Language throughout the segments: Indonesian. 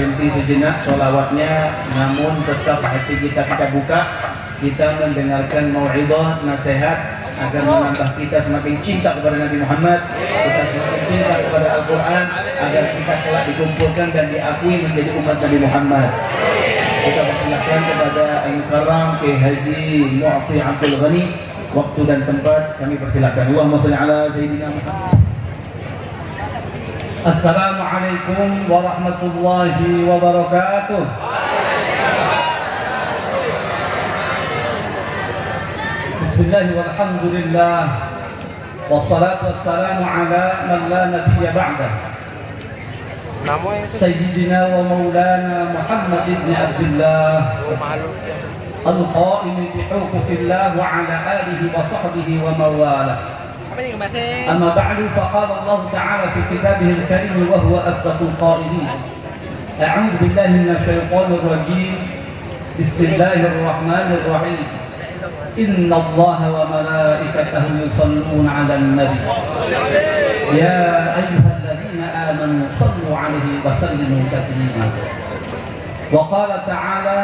berhenti sejenak sholawatnya, namun tetap hati kita buka, kita mendengarkan mau'izah, nasihat agar menambah kita semakin cinta kepada Nabi Muhammad, kita semakin cinta kepada Al-Quran, agar kita kelak dikumpulkan dan diakui menjadi umat Nabi Muhammad. Kita persilakan kepada Al-Mukarram Kiai Haji Mu'ti Abdul Ghani, waktu dan tempat kami persilakan. Allahumma shalli ala Sayyidina Muhammad. Assalamualaikum warahmatullahi wabarakatuh. Bismillah walhamdulillah wassalatu wassalamu ala man la nabiyya ba'dah Sayyidina wa maulana Muhammad ibn Abdullah al-qa'im bi huquqillah wa ala alihi wa sahbihi wa mawalah. أما بعد فقال الله تعالى في كتابه الكريم وهو أصدق القائلين أعوذ بالله من الشيطان الرجيم بسم الله الرحمن الرحيم إن الله وملائكته يصلون على النبي يا أيها الذين آمنوا صلوا عليه وسلموا تسليما وقال تعالى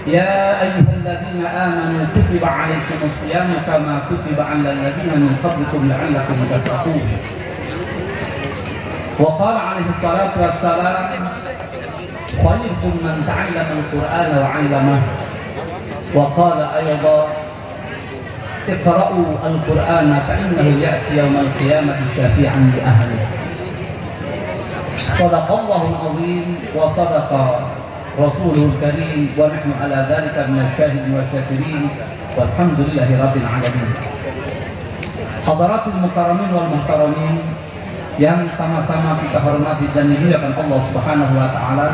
يا أيها الذين آمنوا كتب عليكم الصيام كما كتب على الذين من قبلكم لعلكم تتقون وقال عليه الصلاة والسلام خيركم من تعلم القرآن وعلمه وقال أيضا اقرأوا القرآن فإنه يأتي يوم القيامة شافعا لأهله صدق الله العظيم وصدق رسوله الكريم ونحن على ذلك من الشاهدين والشاكرين والحمد لله رب العالمين. Hadaratul mukarramin wal muhtaramin yang sama-sama kita hormati dan dimuliakan Allah Subhanahu wa taala,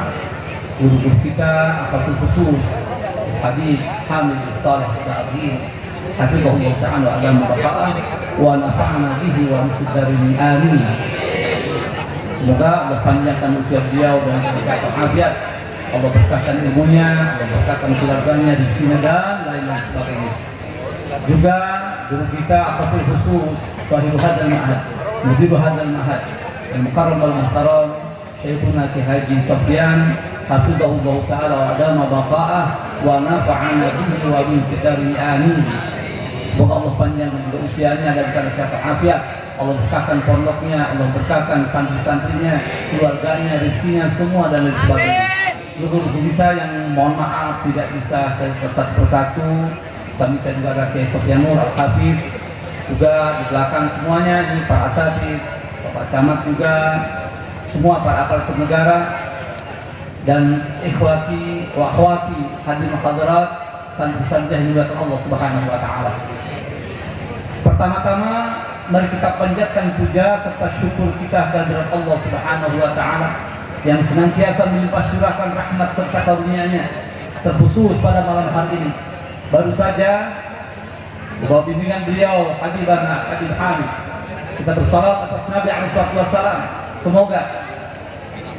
guru kita atas khusus Habib Hamid Saleh Ta'abin hafizahullah ta'ala agama baqa'ah wa nafa'ana bihi wa muqaddarin amin. Semoga Allah panjangkan usia beliau dan kesehatan afiat, Allah berkahkan ilmunya, Allah berkahkan keluarganya, rezekinya dan lain-lain sebagainya. Juga guru kita afasul khusus Sahibul Hadal Ma'had, Mudirul Hadal Ma'had, Al-Mukarram Al-Muhtaram Syekhuna Kiai Haji Sofyan hafizahullah ta'ala wa adama baqa'ah wa nafa'ana bihi wa min kitabih amin. Semoga Allah panjangkan juga usianya dan kesehatan afiat, Allah berkahkan pondoknya, Allah berkahkan santri-santrinya, keluarganya, rezekinya semua dan lain sebagainya. Guru kita yang mohon maaf tidak bisa saya satu persatu, sambil saya juga ada Kiai Sofyanur Al-Hafidh juga di belakang semuanya, ini Pak Asatidz, Bapak Camat juga, semua para aparatur negara dan ikhwati wa akhwati hadirin hadirat santri-santri yang dimuliakan Allah Subhanahu wa taala. Pertama-tama mari kita panjatkan puja serta syukur kita kehadirat Allah Subhanahu wa taala yang senantiasa melimpah curahkan rahmat serta karunia-Nya, terkhusus pada malam hari ini. Baru saja bahwa bimbingan beliau Habibana Habib Hamid, kita bersalawat atas Nabi SAW. Semoga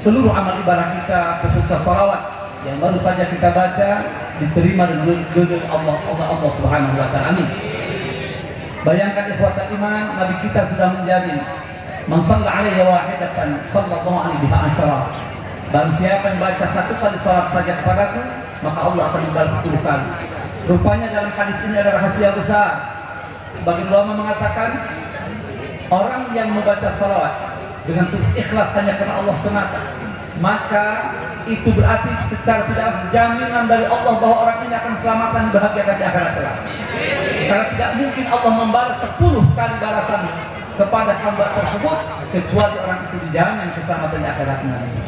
seluruh amal ibadah kita, khususnya salawat yang baru saja kita baca, diterima dan diridhoi Allah Subhanahu wa taala. Amin. Bayangkan ikhwatal iman, Nabi kita sudah menjamin man shalla alaihi wahidatan sallallahu alaihi biha asyara. Dan siapa yang baca satu kali salat saja kepadaku, maka Allah akan membalas 10 kali. Rupanya dalam hadis ini ada rahasia besar. Sebagian ulama mengatakan orang yang membaca salawat dengan tulus ikhlas hanya karena Allah semata, maka itu berarti secara tidak harus jaminan dari Allah bahwa orang ini akan selamatkan dibahagiakan di akhirat kelak. Karena tidak mungkin Allah membalas 10 kali balasan kepada hamba tersebut kecuali orang itu dijamin keselamatan di akhirat nanti.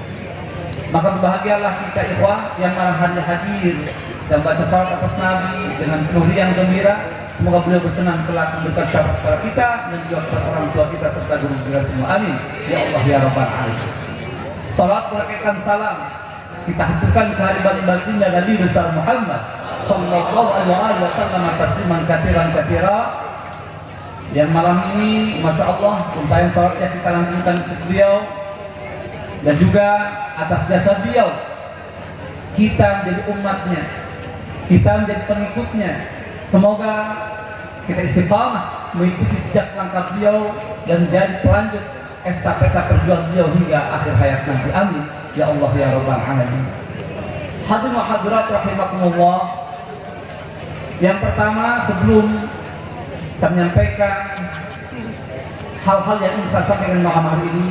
Maka berbahagialah kita ikhwah yang malam hari hadir dan baca salat atas Nabi dengan penuh riang gembira. Semoga beliau berkenan kelak memberikan syafaat kepada kita dan juga kepada orang tua kita serta guru kita semua. Amin ya Allah ya Rabbal alamin. Salat berkaitan salam kita haturkan kehadiran baginda Nabi besar Muhammad sallallahu alaihi wasallam tasliman katsiran katsira. Yang malam ini Masya Allah untayan salatnya kita lanjutkan untuk beliau dan juga atas jasa beliau kita menjadi umatnya, kita menjadi pengikutnya. Semoga kita istiqamah mengikuti jejak langkah beliau dan jadi pelanjut estafeta perjuangan beliau hingga akhir hayat nanti. Amin ya Allah ya Rabbal Alamin. Hadirin wa hadirat rahimakumullah. Yang pertama, sebelum saya menyampaikan hal-hal yang ingin saya sampaikan malam hari ini,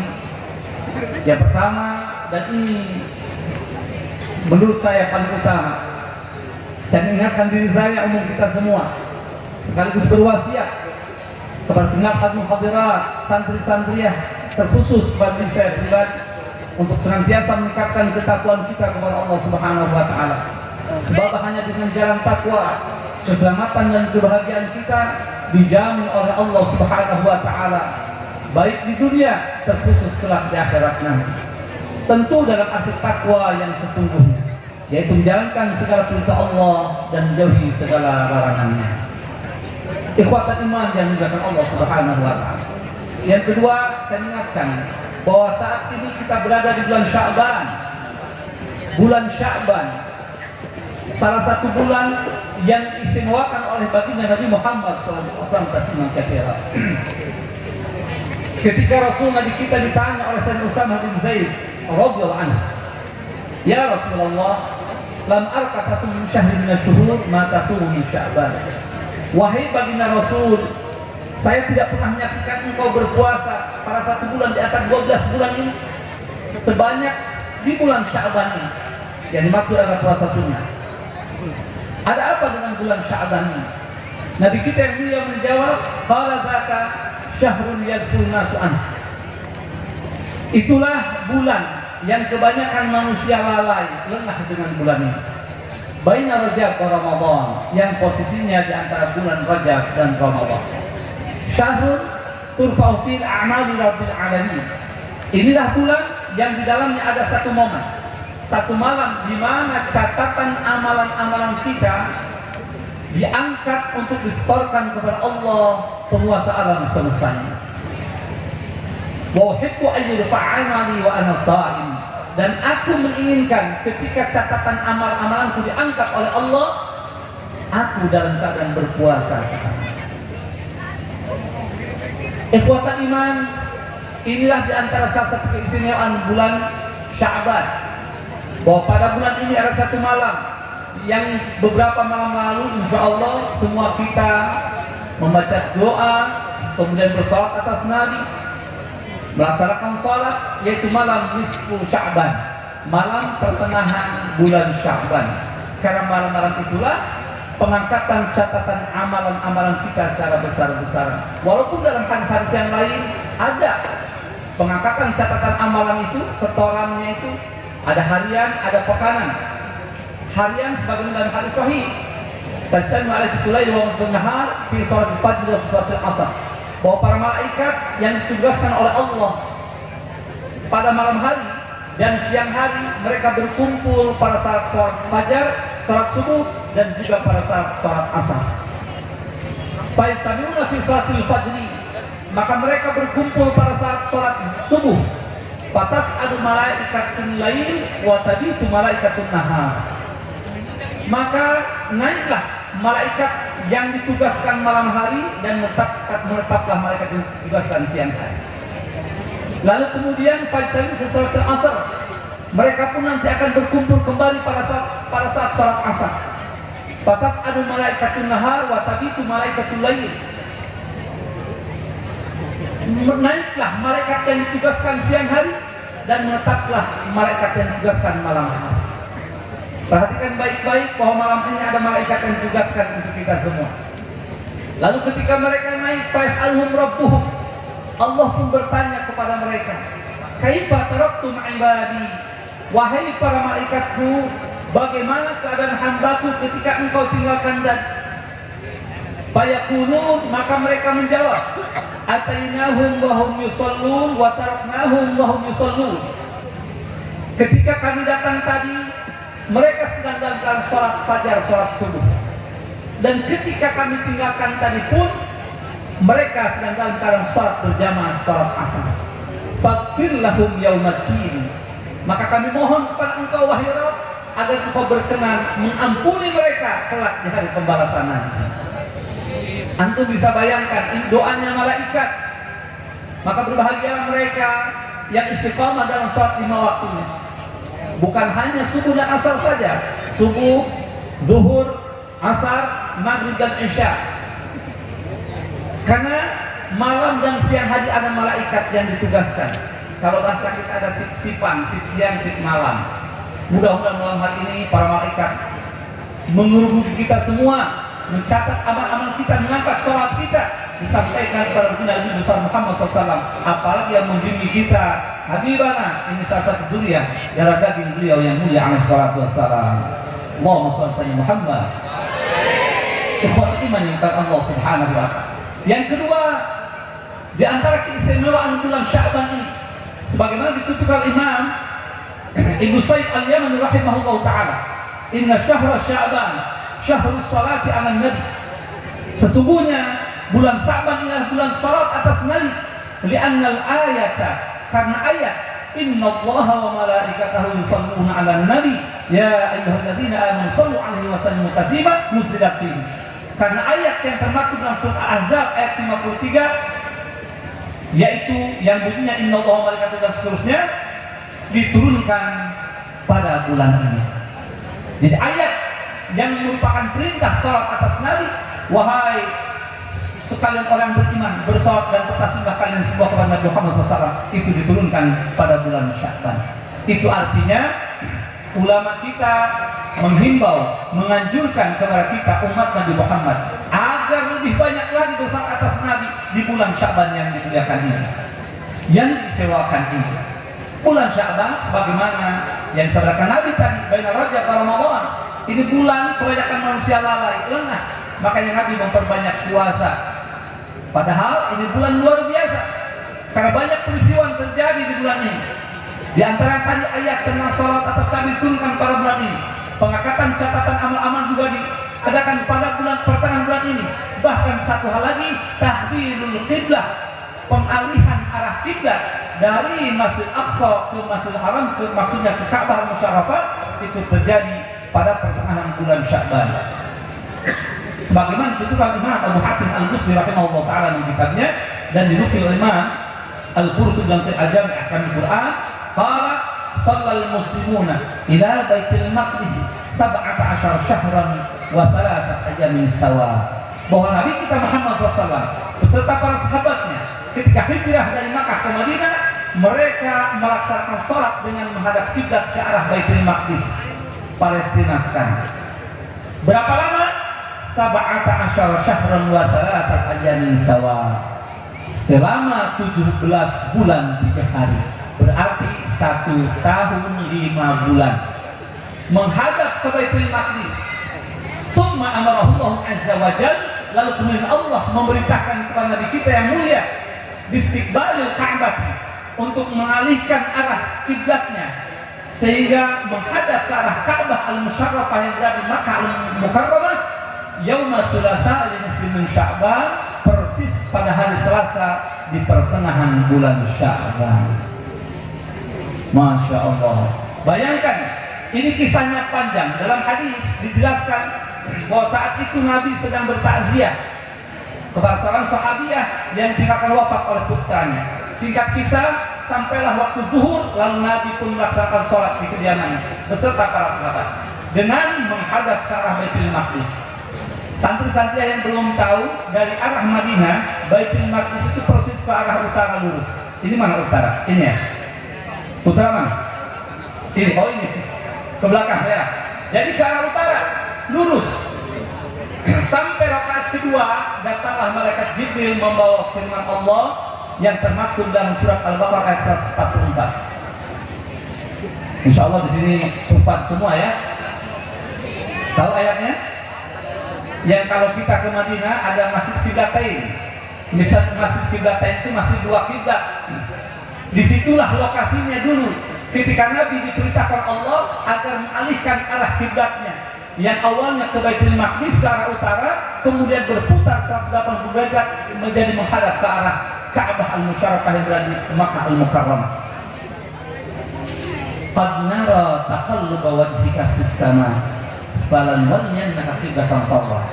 yang pertama, dan ini menurut saya paling utama, saya mengingatkan diri saya, umum kita semua, sekaligus berwasiat kepada segenap hadirin hadirat, santri-santriah, terkhusus kepada diri saya pribadi, untuk senantiasa meningkatkan ketakwaan kita kepada Allah Subhanahu wa Ta'ala. Sebab hanya dengan jalan takwa, keselamatan dan kebahagiaan kita dijamin oleh Allah Subhanahu wa Ta'ala, baik di dunia, terkhusus kelak di akhirat nanti. Tentu dalam arti takwa yang sesungguhnya, yaitu menjalankan segala perintah Allah dan menjauhi segala larangannya. Ikhwatan iman yang dimuliakan Allah Subhanahu wa Ta'ala. Yang kedua, saya ingatkan bahwa saat ini kita berada di bulan Sya'ban. Bulan Sya'ban, salah satu bulan yang diistimewakan oleh baginda Nabi Muhammad SAW. Ketika Rasul Nabi kita ditanya oleh Sayyidina Usamah bin Zaid radhiyallahu anhu, "Ya Rasulullah, lam arka tasum min syahrin min asyhur ma tasum min Sya'ban." Wahai baginda Rasul, saya tidak pernah menyaksikan engkau berpuasa pada satu bulan di antara 12 bulan ini sebanyak di bulan Sya'ban ini. Yang dimaksud adalah puasa sunnah. Ada apa dengan bulan Sya'ban ini? Nabi kita yang mulia menjawab, qala dzaka syahrun yadful nasu an. Itulah bulan yang kebanyakan manusia lalai, lengah dengan bulan ini. Baina Rajab wa Ramadan, yang posisinya di antara bulan Rajab dan Ramadan. Syahrun turfa'u fil a'mali rabbil alamin. Inilah bulan yang di dalamnya ada satu momen, satu malam di mana catatan amalan-amalan kita diangkat untuk disetorkan kepada Allah penguasa alam semesta. Wa uhibbu an yurfa'a 'amali wa ana sha'im. Dan aku menginginkan ketika catatan amal-amalanku diangkat oleh Allah, aku dalam keadaan berpuasa. Ikhwatan iman, inilah di antara salah satu keistimewaan bulan Sya'ban, bahwa pada bulan ini ada satu malam yang beberapa malam lalu insya Allah semua kita membaca doa, kemudian bersolat atas Nabi, melaksanakan sholat, yaitu malam nisfu Sya'ban, malam pertengahan bulan Sya'ban. Karena malam-malam itulah pengangkatan catatan amalan-amalan kita secara besar-besaran. Walaupun dalam hadis-hadis yang lain ada pengangkatan catatan amalan itu, setorannya itu ada harian, ada pekanan. Harian sebagaimana dalam hadis sahih, tasamu alaihi tulail wa nahar fi salat fajr wa salat asar, bahwa para malaikat yang ditugaskan oleh Allah pada malam hari dan siang hari, mereka berkumpul pada saat salat fajar, salat subuh, dan juga pada saat salat asar. Fayastamuna fi salatil fajri, maka mereka berkumpul pada saat salat subuh. Fatas adu malaikatun lail wa tabitu malaikatun nahar, maka naiklah malaikat yang ditugaskan malam hari dan menetaplah malaikat yang ditugaskan siang hari. Lalu kemudian fajr salat asar, mereka pun nanti akan berkumpul kembali pada saat salat asar. Fatas adu malaikatun nahar wa tabitu malaikatul lail, naiklah malaikat yang ditugaskan siang hari dan menetaplah malaikat yang ditugaskan malam hari. Perhatikan baik-baik bahwa malam ini ada malaikat yang ditugaskan untuk kita semua. Lalu ketika mereka naik, fas'alhum rabbuhum, Allah pun bertanya kepada mereka, kaifa taraktum ibadi, wahai para malaikatku, bagaimana keadaan hambaku ketika engkau tinggalkan dan fayaqulun, maka mereka menjawab, atainahum wa hum yusallun wa taraknahum wa hum yusallun. Ketika kami datang tadi, mereka sedang dalam sholat fajar, sholat subuh. Dan ketika kami tinggalkan tadi pun, mereka sedang dalam keadaan sholat berjamaah, sholat asar. Faghfir lahum yaumaddin, maka kami mohon kepada engkau wahai Rabb, agar engkau berkenan mengampuni mereka kelak di hari pembalasan nanti. Antum bisa bayangkan ini doanya malaikat. Maka berbahagialah mereka yang istiqamah dalam sholat 5 waktunya. Bukan hanya subuh dan asar saja, subuh, zuhur, asar, maghrib dan isya. Karena malam dan siang hari ada malaikat yang ditugaskan. Kalau bahasa kita ada sip-sipan, sip siang, sip malam. Mudah-mudahan malam hari ini para malaikat mengerumuti kita semua, mencatat amal-amal kita, mengangkat sholat kita, disampaikan kepada Nabi besar Muhammad SAW. Apalagi yang membimbing kita, Habibana, ini salah satu zuriyah darah daging beliau yang mulia alaihi salatu wassalam. Allahumma shalli ala Muhammad. Ikhwatul iman yang Allah Subhanahu wa ta'ala. Yang kedua, di antara keistimewaan bulan Sya'ban ini, sebagaimana dituturkan Imam Ibnu Said Al-Yamani rahimahullah ta'ala, inna syahra Sya'ban syahrus salati ala nabi. Sesungguhnya bulan Sya'ban adalah bulan salat atas Nabi. Li'annal ayata, karena ayat innallaha wa malaikatahu yusholluna 'alan nabi ya ayyuhalladzina amanu shallu 'alaihi wa sallimu taslima nuzilat fihi. Karena ayat yang termaktub dalam surat Al-Ahzab ayat 53, yaitu yang bunyinya innallaha wa malaikatahu dan seterusnya, diturunkan pada bulan ini. Jadi ayat yang merupakan perintah salat atas Nabi, wahai sekalian orang beriman, bersalat dan bertasbih kalian semua kepada Nabi Muhammad SAW, itu diturunkan pada bulan Sya'ban. Itu artinya ulama kita menghimbau, menganjurkan kepada kita umat Nabi Muhammad agar lebih banyak lagi bersalat atas Nabi di bulan Sya'ban yang dimuliakan ini, yang disewakan ini. Bulan Sya'ban sebagaimana yang disabdakan Nabi tadi, baina Rajab wa Ramadan, ini bulan kebanyakan manusia lalai, lengah, makanya Nabi memperbanyak puasa. Padahal ini bulan luar biasa karena banyak peristiwa yang terjadi di bulan ini. Di antara tadi ayat tentang salat atas Nabi diturunkan pada bulan ini. Pengangkatan catatan amal-amal juga diadakan pada bulan pertengahan bulan ini. Bahkan satu hal lagi, tahwilul qiblah, pengalihan arah kiblat dari Masjid Aqsa ke Masjidil Haram, ke maksudnya ke Ka'bah Musyarrafah, itu terjadi pada pertengahan bulan Sya'ban. Sebagaimana dituturkan Imam Abu Hatim Al-Busri rahimahullah ta'ala dalam kitabnya, dan dinukil Imam Al-Qurtubi dalam Al-Jami' Ahkam Al-Qur'an, qala shallal muslimuna ila Baitul Maqdis 17 syahran wa 3 ayamin sawa. Bahwa Nabi kita Muhammad SAW beserta para sahabatnya ketika hijrah dari Makkah ke Madinah, mereka melaksanakan sholat dengan menghadap kiblat ke arah Baitul Maqdis, Palestina sekarang. Berapa lama? 17 syahran wa 3 ayamin sawa. Selama 17 bulan 3 hari, berarti 1 tahun 5 bulan menghadap ke Baitul Maqdis. Tsumma amarahullah azza wa jalla, lalu kemudian Allah memerintahkan kepada Nabi kita yang mulia istiqbalil Ka'bah, untuk mengalihkan arah kiblatnya sehingga menghadap ke arah Ka'bah al-Musyarrafah yang berada di Makkah al-Mukarramah, yauma tsulatsa min Sya'ban, persis pada hari Selasa di pertengahan bulan Sya'ban. Masya Allah. Bayangkan, ini kisahnya panjang. Dalam hadis dijelaskan bahwa saat itu Nabi sedang bertakziah kepada seorang sahabiah yang ditinggalkan wafat oleh putranya. Singkat kisah, sampailah waktu zuhur, lalu Nabi pun melaksanakan sholat di kediamannya beserta para sahabat dengan menghadap ke arah Baitul Maqdis. Santri-santri yang belum tahu, dari arah Madinah, Baitul Maqdis itu persis ke arah utara lurus. Ini mana utara? Ini ya? Utara mana? Ini, oh ini, ke belakang ya. Jadi ke arah utara, lurus. Sampai rakaat kedua, datanglah malaikat Jibril membawa firman Allah yang termaktub dalam surat Al-Baqarah ayat 144. Insya Allah di sini hufad semua ya. Tahu ayatnya? Yang kalau kita ke Madinah ada Masjid Qiblatain. Misal Masjid Qiblatain itu masih 2 kiblat. Disitulah lokasinya dulu ketika Nabi diperintahkan Allah agar mengalihkan arah kiblatnya yang awalnya ke Baitul Maqdis ke arah utara, kemudian berputar 180 derajat menjadi menghadap ke arah Ka'bah al-Musyarrafah yang berada di Makkah al-Mukarramah. Qad nara taqalluba wajhika fis sama falan waliyannaka qiblatan tardah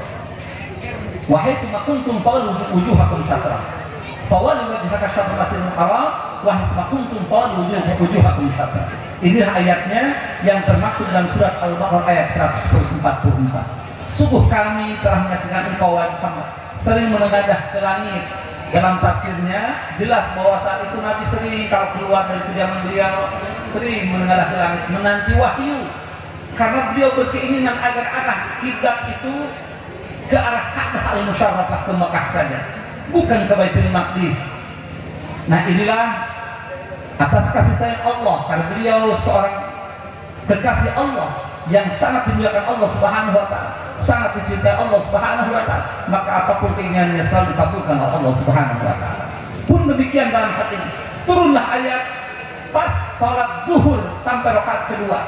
wa haitsu ma kuntum fawallu wujuhakum syatra fawallu wajhaka syatra al-masjidil haram wa haitsu ma kuntum fawallu wujuhakum syatra. Inilah ayatnya yang termaktub dalam surat Al-Baqarah ayat 144. Sungguh kami telah menyaksikan engkau wahai Muhammad sering menengadah ke langit. Dalam tafsirnya jelas bahwa saat itu Nabi sering kalau keluar dari kediaman beliau sering menengadah ke langit menanti wahyu, karena beliau berkeinginan agar arah kiblat itu ke arah Ka'bah al-Musyarrafah, ke Mekah saja, bukan ke Baitul Maqdis. Nah, inilah atas kasih sayang Allah, karena beliau seorang kekasih Allah yang sangat dimuliakan Allah Subhanahu wa taala, sangat dicintai Allah Subhanahu wa taala, maka apapun keinginannya selalu dikabulkan oleh Allah Subhanahu wa taala. Pun demikian dalam hal ini turunlah ayat pas salat zuhur sampai rakaat kedua,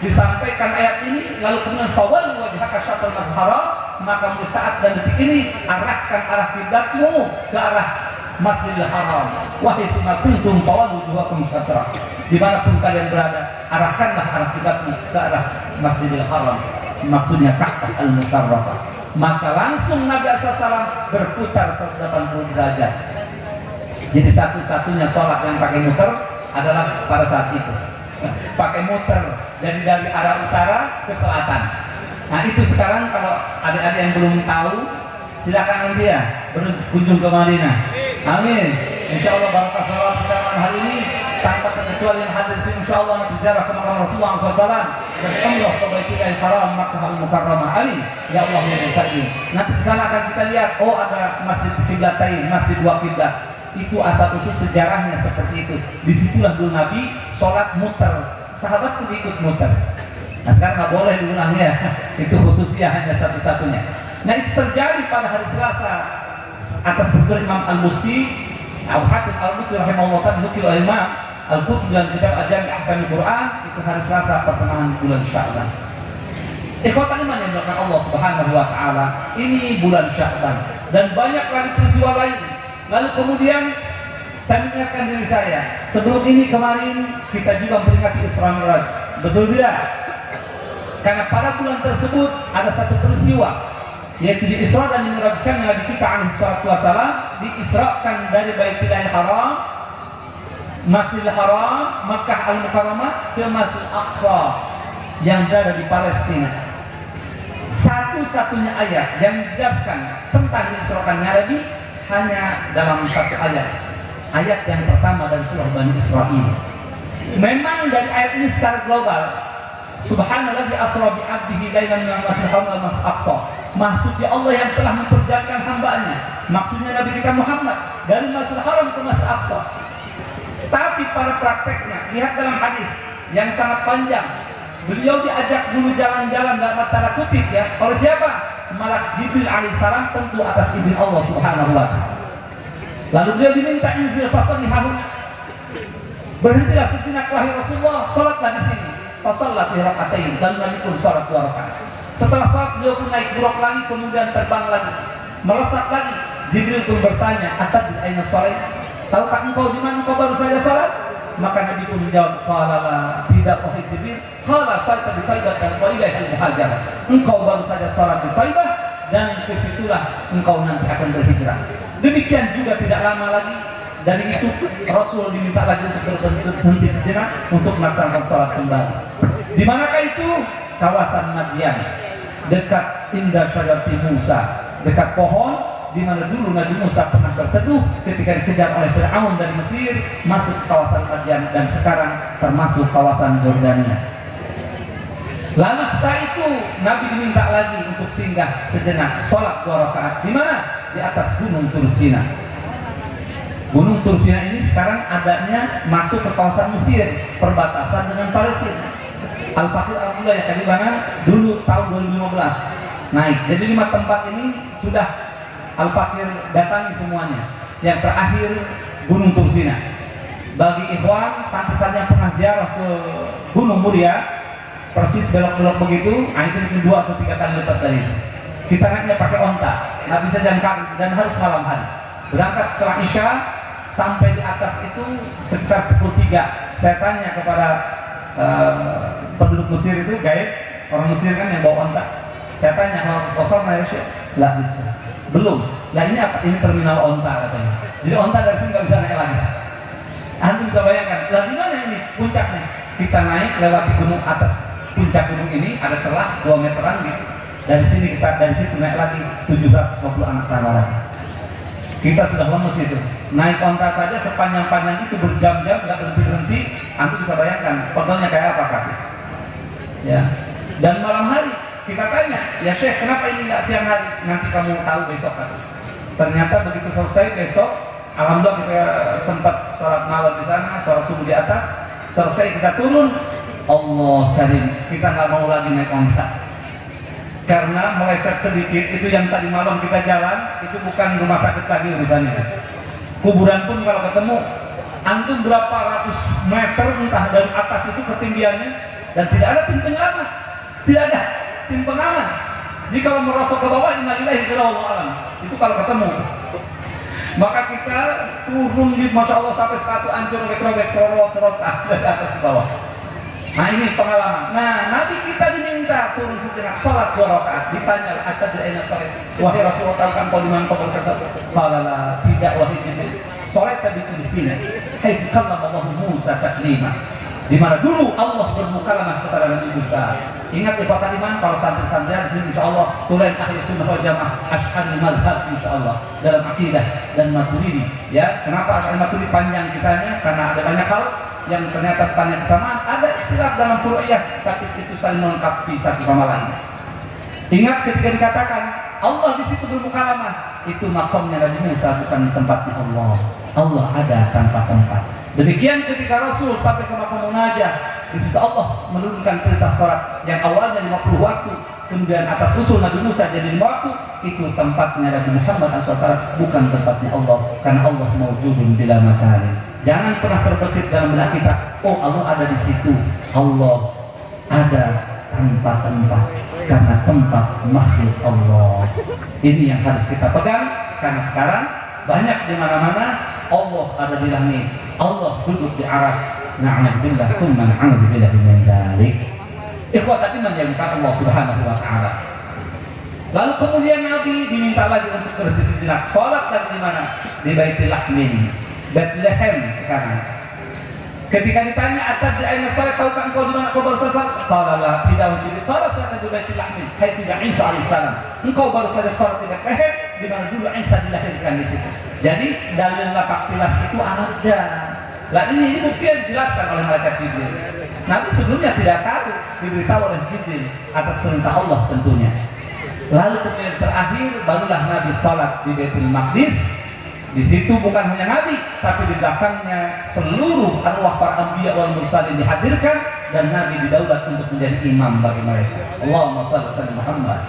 disampaikan ayat ini, lalu kemudian fawalli wajhaka syatral masjidil haram, maka mulai saat dan detik ini arahkan arah kiblatmu ke arah Masjidil Haram. Wahai ma kuntum fawallu wujuhakum syatra, dimanapun kalian berada, arahkanlah arah kiblatmu ke arah Masjidil Haram, maksudnya Ka'bah al-Musyarrafah. Maka langsung Nabi SAW berputar 180 derajat. Jadi satu-satunya sholat yang pakai muter adalah pada saat itu, pakai muter, jadi dari arah utara ke selatan. Nah, itu sekarang kalau adik-adik yang belum tahu, silakan nanti ya berkunjung ke Madinah. Amin. Insya Allah barakah salawat kita malam hari ini tanpa terkecuali yang hadir di sini, insya Allah nanti ziarah ke makam Rasulullah SAW dan umrah ke Baitul Haram Makkah al-Mukarramah. Amin. Ya Allah ya Rasul. Nanti di sana akan kita lihat, oh ada masjid kiblatain, masjid dua kiblat. Itu asal usul sejarahnya seperti itu. Disitulah dulu Nabi sholat muter, sahabat pun ikut muter. Nah, sekarang nggak boleh diulang ya. Itu khususnya hanya satu-satunya. Nah, itu terjadi pada hari Selasa atas perintah Imam Al-Musti, Abu Hatim Al-Musti rahimahullah ta'ala, nukil Imam Al-Qurtubi dalam kitab Al-Jami' Ahkam Al-Quran, itu hari Selasa pertengahan bulan Sya'ban. Ikhwatan iman yang dilakukan Allah Subhanahu wa taala, ini bulan Sya'ban dan banyak lagi peristiwa lain. Lalu kemudian saya mengingatkan diri saya, sebelum ini kemarin kita juga memperingati Isra Mi'raj. Betul tidak? Karena pada bulan tersebut ada satu peristiwa, yaitu di-Isra dan di-Mi'rajkan Nabi kita alaihi salatu wasallam, diisrakan dari Baitul Haram, Masjidil Haram, Makkah al-Mukarramah ke Masjidil Aqsa yang berada di Palestina. Satu-satunya ayat yang menjelaskan tentang diisrakannya Nabi hanya dalam satu ayat. Ayat yang pertama dari surah Bani Israil. Memang dari ayat ini secara global, Subhanalladzi asra bi 'abdihi lailan minal masjidil haram ila masjidil aqsa. Maha suci Allah yang telah memperjalankan hambanya, maksudnya Nabi kita Muhammad, dari Masjidil Haram ke Masjidil Aqsa. Tapi pada prakteknya, lihat dalam hadis yang sangat panjang, beliau diajak dulu jalan-jalan dalam tanda kutip ya, oleh siapa? Malak Jibril alaihissalam, tentu atas izin Allah Subhanahu wa taala. Lalu beliau diminta inzil fasali haruna, berhentilah sejenak wahai Rasulullah, salatlah di sini. Fasallah fi rakaatain, dan Nabi pun salat 2 rakaat. Setelah salat beliau pun naik buruk lagi, kemudian terbang lagi, melesat lagi. Jibril pun bertanya, "Atadri aina shalah?" Tahukah engkau di mana engkau baru saja salat? Maka Nabi pun menjawab, "Qala la," tidak wahai Jibril. "Qala salta bi Thaibah dan wa ilaihal muhajarah." Engkau baru saja salat di Thaibah dan ke situlah engkau nanti akan berhijrah. Demikian juga tidak lama lagi dari itu Rasul diminta lagi untuk berhenti sejenak untuk melaksanakan salat kembali. Di manakah itu? Kawasan Madian, dekat Indah Syajarati Musa, dekat pohon di mana dulu Nabi Musa pernah berteduh ketika dikejar oleh Fir'aun dari Mesir, masuk kawasan Madian dan sekarang termasuk kawasan Jordania. Lalu setelah itu Nabi diminta lagi untuk singgah sejenak, sholat 2 rakaat. Di mana? Di atas Gunung Tursina. Gunung Tursina ini sekarang adanya masuk ke kawasan Mesir, perbatasan dengan Palestina. Al-Fakir Al-Mullah yang di mana dulu tahun 2015 naik. Jadi 5 tempat ini sudah Al-Fakir datangi semuanya. Yang terakhir Gunung Tursina. Bagi ikhwan santri-santri yang pernah ziarah ke Gunung Muria, persis belok-belok begitu, itu mungkin 2 atau 3 kali lipat dari itu. Kita naiknya pakai onta, nggak bisa jalan kaki dan harus malam hari. Berangkat setelah Isya sampai di atas itu sekitar pukul 3. Saya tanya kepada penduduk Mesir itu, gaib orang Mesir kan yang bawa onta. Saya tanya, kalau sosok Malaysia, nggak bisa, belum. Nah ini apa? Ini terminal onta katanya. Jadi onta dari sini nggak bisa naik lagi. Anda bisa bayangkan, lah di mana ini puncaknya? kita naik lewati gunung atas puncak gunung ini ada celah 2 meteran gitu. Dari situ naik lagi 750 anak panah lagi. Kita sudah lemes itu. Naik onta saja sepanjang-panjang itu berjam-jam nggak berhenti-berhenti. Antum bisa bayangkan pegelnya kayak apa kaki. Ya. Dan malam hari kita tanya, ya Syekh, kenapa ini nggak siang hari? Nanti kamu tahu besok kan. Ternyata begitu selesai besok, alhamdulillah kita sempat sholat malam di sana, sholat subuh di atas. Selesai kita turun, Allah karim, kita nggak mau lagi naik onta. Karena meleset sedikit, itu yang tadi malam kita jalan, itu bukan rumah sakit lagi urusannya. Kuburan pun kalau ketemu, antum berapa ratus meter entah dari atas itu ketinggiannya, dan tidak ada tim penyelamat, tidak ada tim pengaman. Jadi kalau merosot ke bawah, innalillahi sallallahu alam. Itu kalau ketemu. Maka kita turun di Masya Allah sampai sepatu hancur, robek-robek, sorot dari atas ke bawah. Nah ini pengalaman. Nah Nabi kita diminta turun sejenak sholat 2 rakaat. Ditanya, atadrina sholat, wahai Rasulullah, tahu kan kau di mana kau bersasar? Qala tidak wahai Jibril. Sholat tadi itu di sini. Hai kallama Allah Musa taklima. Di mana dulu Allah bermukalamah kepada Nabi Musa. Ingat ikhwatan iman, kalau santri-santrian di sini insyaallah tulen ahli sunnah wal jamaah Asy'ari madhab insyaallah dalam akidah dan Maturidi. Ya, kenapa Asy'ari Maturidi panjang kisahnya? Karena ada banyak hal yang ternyata tanya kesamaan, ada ikhtilaf dalam furu'iyah, tapi itu saling melengkapi satu sama lain. Ingat ketika dikatakan Allah di situ bermukalamah, itu makamnya Nabi Musa, bukan tempatnya Allah. Allah ada tanpa tempat. Demikian ketika Rasul sampai ke makam munajah, di situ Allah menurunkan perintah sholat yang awalnya 50 waktu, kemudian atas usul Nabi Musa jadi 5 waktu, itu tempatnya Nabi Muhammad SAW, bukan tempatnya Allah, karena Allah maujudun bila makani. Jangan pernah terbesit dalam benak kita, oh Allah ada di situ. Allah ada tanpa tempat, karena tempat makhluk Allah. Ini yang harus kita pegang, karena sekarang banyak di mana-mana Allah ada di langit, Allah duduk di aras. Na'udzubillah, tsumma na'udzubillah min dzalik. Ikhwat iman yang dimuliakan Allah Subhanahu wa taala. Lalu kemudian Nabi diminta lagi untuk berhenti sejenak, sholat lagi di mana? Di Baitul Lahmin, Bethlehem sekarang. Ketika ditanya, atadri aina sholat, tahukah engkau di mana kau baru saja? Qala la, tidak wajib. Qala sholat di Baitul Lahmin, hai tidak Isa alaihissalam. Engkau baru saja sholat di Bethlehem, di mana dulu Isa dilahirkan di situ. Jadi dalil lapak tilas itu ada. Lah ini bukti yang dijelaskan oleh malaikat Jibril. Nabi sebelumnya tidak tahu, diberitahu oleh Jibril atas perintah Allah tentunya. Lalu kemudian terakhir barulah Nabi sholat di Baitul Maqdis. Di situ bukan hanya Nabi, tapi di belakangnya seluruh arwah para anbiya wal mursalin dihadirkan, dan Nabi didaulat untuk menjadi imam bagi mereka. Allahumma shalli ala Muhammad.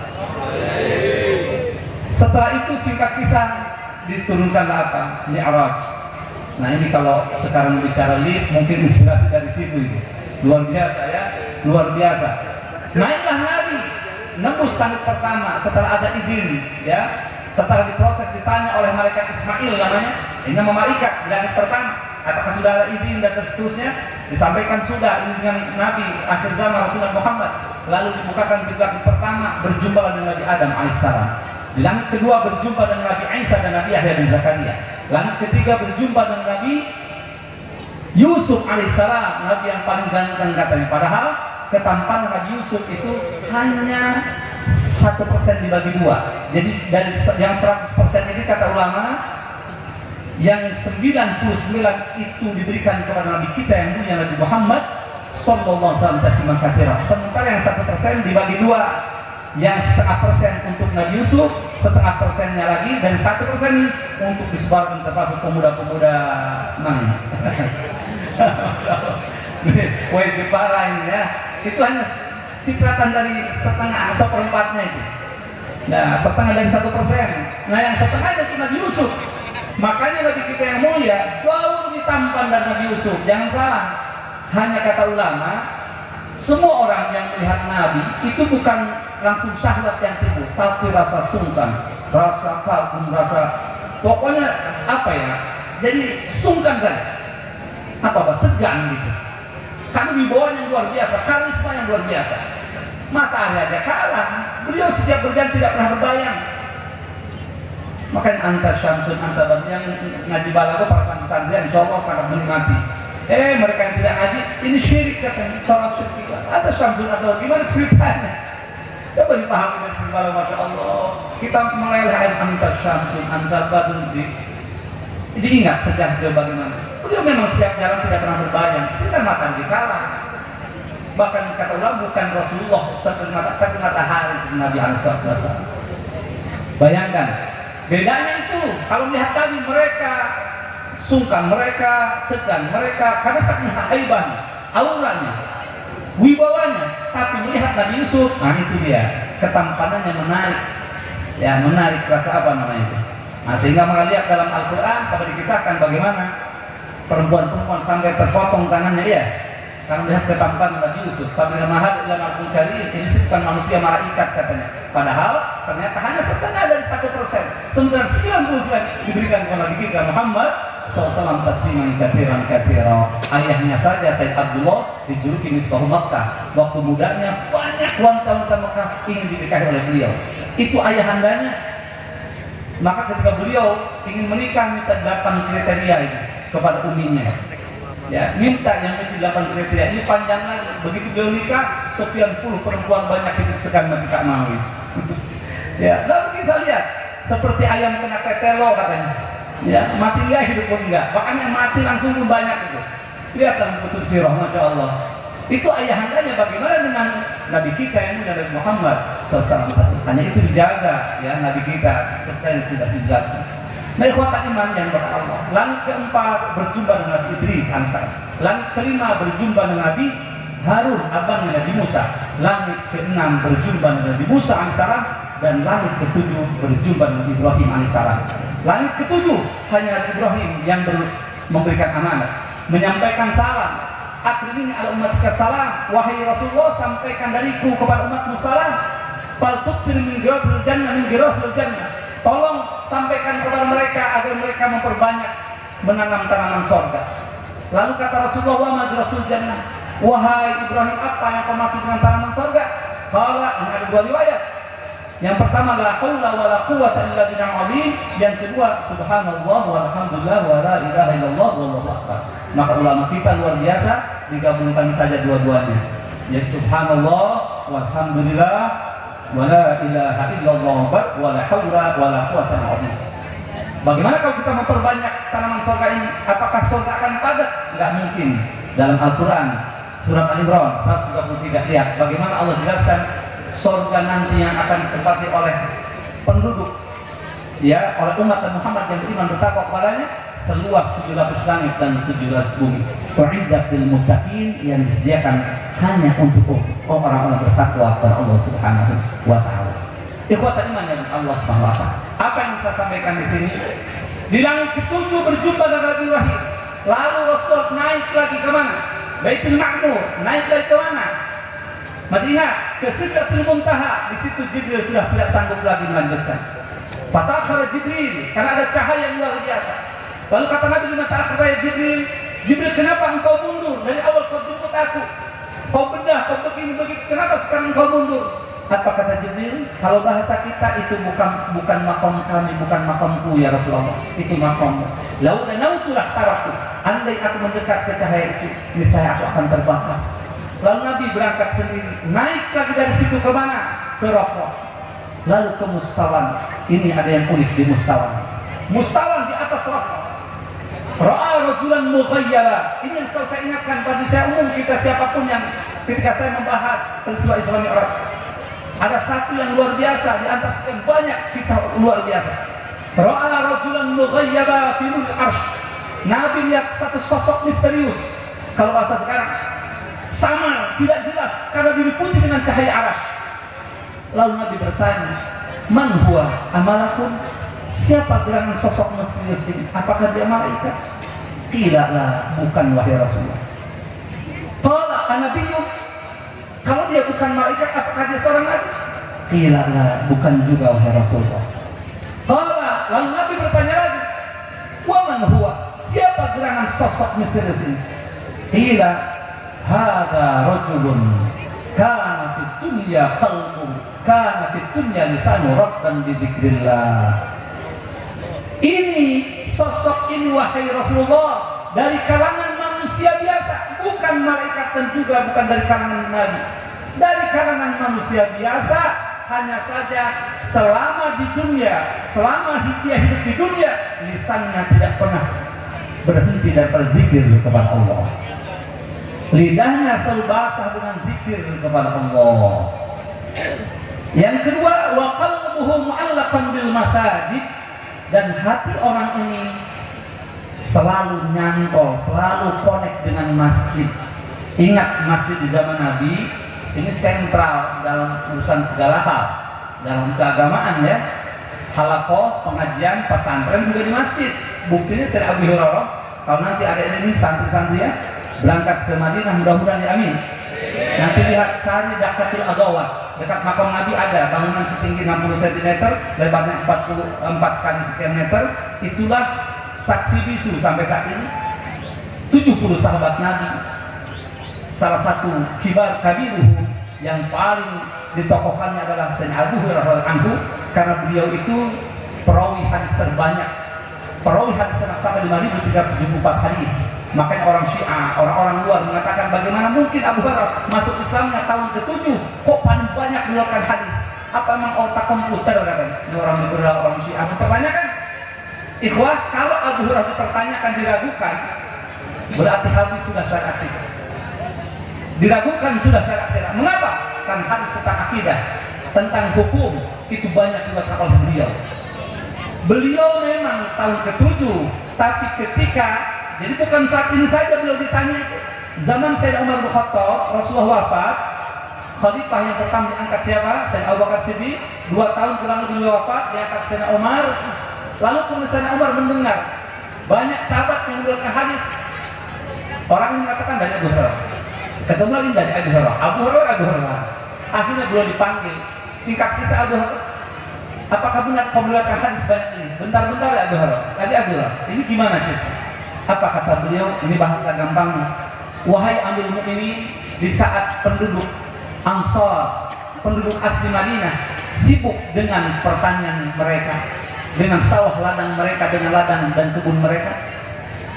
Setelah itu singkat kisah diturunkanlah apa? Mi'raj. Nah ini kalau sekarang bicara lift, mungkin inspirasi dari situ itu. Luar biasa ya, luar biasa. Naiklah Nabi, nembus langit pertama setelah ada izin, ya. Setelah diproses, ditanya oleh malaikat Ismail namanya, ini nama malaikat di langit pertama, apakah sudah ada izin dan seterusnya? Disampaikan sudah, ini dengan Nabi akhir zaman Rasulullah Muhammad. Lalu dibukakan pintu langit pertama, berjumpa dengan Nabi Adam alaihissalam. Di langit kedua berjumpa dengan Nabi Isa dan Nabi Yahya bin Zakaria. Langit ketiga berjumpa dengan Nabi Yusuf alaihissalam, Nabi yang paling ganteng katanya. Padahal ketampanan Nabi Yusuf itu hanya 1% dibagi 2. Jadi dari yang 100% ini kata ulama, yang 99 itu diberikan kepada Nabi kita yang punya Nabi Muhammad sallallahu alaihi wasallam. Sementara yang 1% dibagi 2. Yang 0,5% untuk Nabi Yusuf, 0,5%-nya lagi, dan 1% ini untuk disebarkan termasuk pemuda-pemuda mana? Wah Jepara ini ya, itu hanya cipratan dari seperempatnya itu. Nah, setengah dari 1%. Nah, yang setengahnya cuma Nabi Yusuf. Makanya bagi kita yang mulia jauh lebih tampan dari Nabi Yusuf. Jangan salah. Hanya kata ulama, semua orang yang melihat Nabi itu bukan langsung syahwat yang timbul, tapi rasa sungkan, rasa kagum, rasa pokoknya apa ya? Jadi sungkan saja. Apa segan gitu. Karena wibawanya yang luar biasa, karisma yang luar biasa. Matahari aja kalah. Beliau setiap berjalan tidak pernah berbayang. Makanya anta syamsun anta yang ngaji balago para santri-santri insyaallah sangat menikmati. Mereka yang tidak ngaji, ini syirik katanya, sholat syirik. Ada Syamsun atau gimana ceritanya? Coba dipahami dari sini, Masya Allah. Kita meleleh antar Syamsun, antar Badruddin. Diingat sejarah beliau bagaimana. Beliau memang setiap jalan tidak pernah berbayang, sinar matahari kalah. Bahkan kata ulama bukan Rasulullah seperti matahari seperti Nabi SAW. Bayangkan, bedanya itu kalau melihat tadi mereka sungkan, mereka segan, mereka karena saking haibahnya, auranya, wibawanya. Tapi melihat Nabi Yusuf, nah itu dia ketampanannya menarik, ya menarik rasa apa namanya itu. Nah, sehingga maka lihat dalam Al-Quran sampai dikisahkan bagaimana perempuan-perempuan sampai terpotong tangannya dia karena melihat ketampanan Nabi Yusuf. Sampai mahad dalam Al-Quran ini bukan manusia malaikat katanya. Padahal ternyata hanya setengah dari 1%. 99% diberikan kepada Nabi kita Muhammad SAW tasliman katsiran katsira. Ayahnya saja Said Abdullah dijuluki Misbahul Makkah. Waktu mudanya banyak wanita-wanita Makkah ingin dinikahi oleh beliau. Itu ayahandanya. Maka ketika beliau ingin menikah minta 8 kriteria ini kepada uminya. Ya, minta yang menjadi 8 kriteria ini panjang lagi. Begitu beliau nikah, sekian puluh perempuan banyak hidup segan tidak mau. Ya, lalu kita lihat seperti ayam kena tetelo katanya. Ya, mati enggak hidup pun enggak. Bahkan yang mati langsung pun banyak itu. Lihat dalam kutub sirah, Masya Allah. Itu ayahandanya. Bagaimana dengan Nabi kita yang mulia Nabi Muhammad SAW? Hanya itu dijaga ya Nabi kita seperti sudah dijelaskan. Nah, ikhwatan iman yang Allah. Langit keempat berjumpa dengan Nabi Idris Ansar. Langit kelima berjumpa dengan Nabi Harun abangnya Nabi Musa. Langit keenam berjumpa dengan Nabi Musa alaihissalam. Dan langit ketujuh berjumpa dengan Ibrahim alaihissalam. Langit ketujuh hanya Nabi Ibrahim yang memberikan amanah, menyampaikan salam. Akrimini ala umatika salam, wahai Rasulullah sampaikan dariku kepada umatmu salam. Fal tuktir min girasil jannah min girasil jannah. Tolong sampaikan kepada mereka agar mereka memperbanyak menanam tanaman surga. Lalu kata Rasulullah, wa ma girasil jannah, wahai Ibrahim apa yang kau maksud dengan tanaman surga? Qala, ini ada dua riwayat. Yang pertama la haula wala quwwata illa billahil azim, yang kedua subhanallah walhamdulillah wa la ilaha illallah wallahu akbar. Maka ulama kita luar biasa digabungkan saja dua-duanya. Ya subhanallah walhamdulillah wa la ilaha illallah wa la haula wala quwwata illa billah. Bagaimana kalau kita memperbanyak tanaman surga ini? Apakah surga akan padat? Enggak mungkin. Dalam Al-Qur'an surat Al-Imran 123 lihat bagaimana Allah jelaskan surga nanti yang akan ditempati oleh penduduk ya oleh umat Muhammad yang beriman bertakwa kepadanya seluas 7 lapis langit dan 7 lapis bumi. U'iddat lil muttaqin, yang disediakan hanya untuk orang-orang bertakwa kepada Allah Subhanahu wa taala. Ikhwatan iman yang Allah Subhanahu wa taala. Apa yang saya sampaikan di sini? Di langit ketujuh berjumpa dengan Nabi Ibrahim. Lalu Rasul naik lagi ke mana? Baitul Ma'mur. Naik lagi ke mana? Masih ingat? Ke Sidratul Muntaha. Di situ Jibril sudah tidak sanggup lagi melanjutkan. Fatakhara Jibril, karena ada cahaya yang luar biasa. Lalu kata Nabi, lima ta'akhara ya Jibril. Jibril, kenapa engkau mundur? Dari awal kau jemput aku, kau bedah, kau begini begitu, kenapa sekarang engkau mundur? Apa kata Jibril? Kalau bahasa kita itu bukan makom kami, bukan makomku ya Rasulullah. Itu makommu. Lau danautulah taraku. Andai aku mendekat ke cahaya itu, niscaya aku akan terbakar. Lalu Nabi berangkat sendiri, naik lagi dari situ ke mana? Ke Rafah. Lalu ke Mustawan. Ini ada yang unik di Mustawan. Mustawan di atas Rafah. Ra'a rajulan mughayyara. Ini yang selalu saya ingatkan pada saya umum kita siapapun yang ketika saya membahas peristiwa Isra Mi'raj. Ada satu yang luar biasa di antara sekian banyak kisah luar biasa. Ra'a rajulan mughayyara fi nuril arsy. Nabi lihat satu sosok misterius. Kalau bahasa sekarang, samar, tidak jelas karena diliputi dengan cahaya arasy. Lalu Nabi bertanya, "Man huwa amalakun?" Siapa gerangan sosok misterius ini? Apakah dia malaikat? Tidak lah, bukan wahai Rasulullah. Qala anabiyyun. Kalau dia bukan malaikat, apakah dia seorang nabi? Tidak lah, bukan juga wahai Rasulullah. Qala, lalu Nabi bertanya lagi, "Wa man huwa?" Siapa gerangan sosok misterius ini? Tidak. Hada rajulun kana fid dunya qalbu kana fid dunya lisanu raddan bi dzikrillah. Ini sosok ini wahai Rasulullah dari kalangan manusia biasa, bukan malaikat dan juga bukan dari kalangan nabi. Dari kalangan manusia biasa, hanya saja selama di dunia, selama dia hidup di dunia, lisannya tidak pernah berhenti dari berzikir kepada Allah. Lidahnya selalu basah dengan zikir kepada Allah. Yang kedua, wa qalbuhu mu'allaqan bil masajid, dan hati orang ini selalu nyantol, selalu connect dengan masjid. Ingat, masjid di zaman Nabi ini sentral dalam urusan segala hal, dalam keagamaan ya. Halaqah, pengajian, pesantren juga di masjid. Buktinya Sayyidina Abu Hurairah, kalau nanti ada ini santri-santri ya berangkat ke Madinah, mudah-mudahan amin. Nanti lihat, cari Dakatul Agawat, dekat makam Nabi ada bangunan setinggi 60 cm, lebarnya 44 kali sekian meter. Itulah saksi bisu sampai saat ini 70 sahabat Nabi. Salah satu kibar kabiruhu yang paling ditokohkannya adalah Sayyidina Abu Hurairah anhu, karena beliau itu perawi hadis terbanyak. Perawi hadis sampai 5.374 hadis. Makanya orang Syiah, orang-orang luar mengatakan bagaimana mungkin Abu Hurairah masuk Islamnya tahun ke-7 kok paling banyak mengeluarkan hadis? Apa memang otak komputer katanya? Ini orang liberal, orang Syiah mempertanyakan. Ikhwah, kalau Abu Hurairah dipertanyakan, diragukan, berarti hadis sudah syariat tidak. Diragukan sudah syariat tidak. Mengapa? Kan hadis tentang akidah, tentang hukum itu banyak dikatakan oleh beliau. Beliau memang tahun ke-7, tapi ketika, jadi bukan saat ini saja beliau ditanya itu. Zaman Sayyidina Umar bin Khattab, Rasulullah wafat, khalifah yang pertama diangkat siapa? Sayyidina Abu Bakar Siddiq. 2 tahun kurang lebih beliau wafat, diangkat Sayyidina Umar. Lalu kemudian Sayyidina Umar mendengar banyak sahabat yang meriwayatkan hadis. Orang yang mengatakan dari Abu Hurairah, ketemu lagi dari Abu Hurairah, Abu Hurairah. Akhirnya beliau dipanggil. Singkat kisah Abu Hurairah, apakah benar kau meriwayatkan hadis banyak ini? Bentar-bentar ya Abu Hurairah. Tadi Abu Hurairah, ini gimana cerita? Apa kata beliau? Ini bahasa gampangnya. Wahai Amirul Mukminin, di saat penduduk Ansar, penduduk asli Madinah sibuk dengan pertanian mereka, dengan sawah ladang mereka, dengan ladang dan kebun mereka,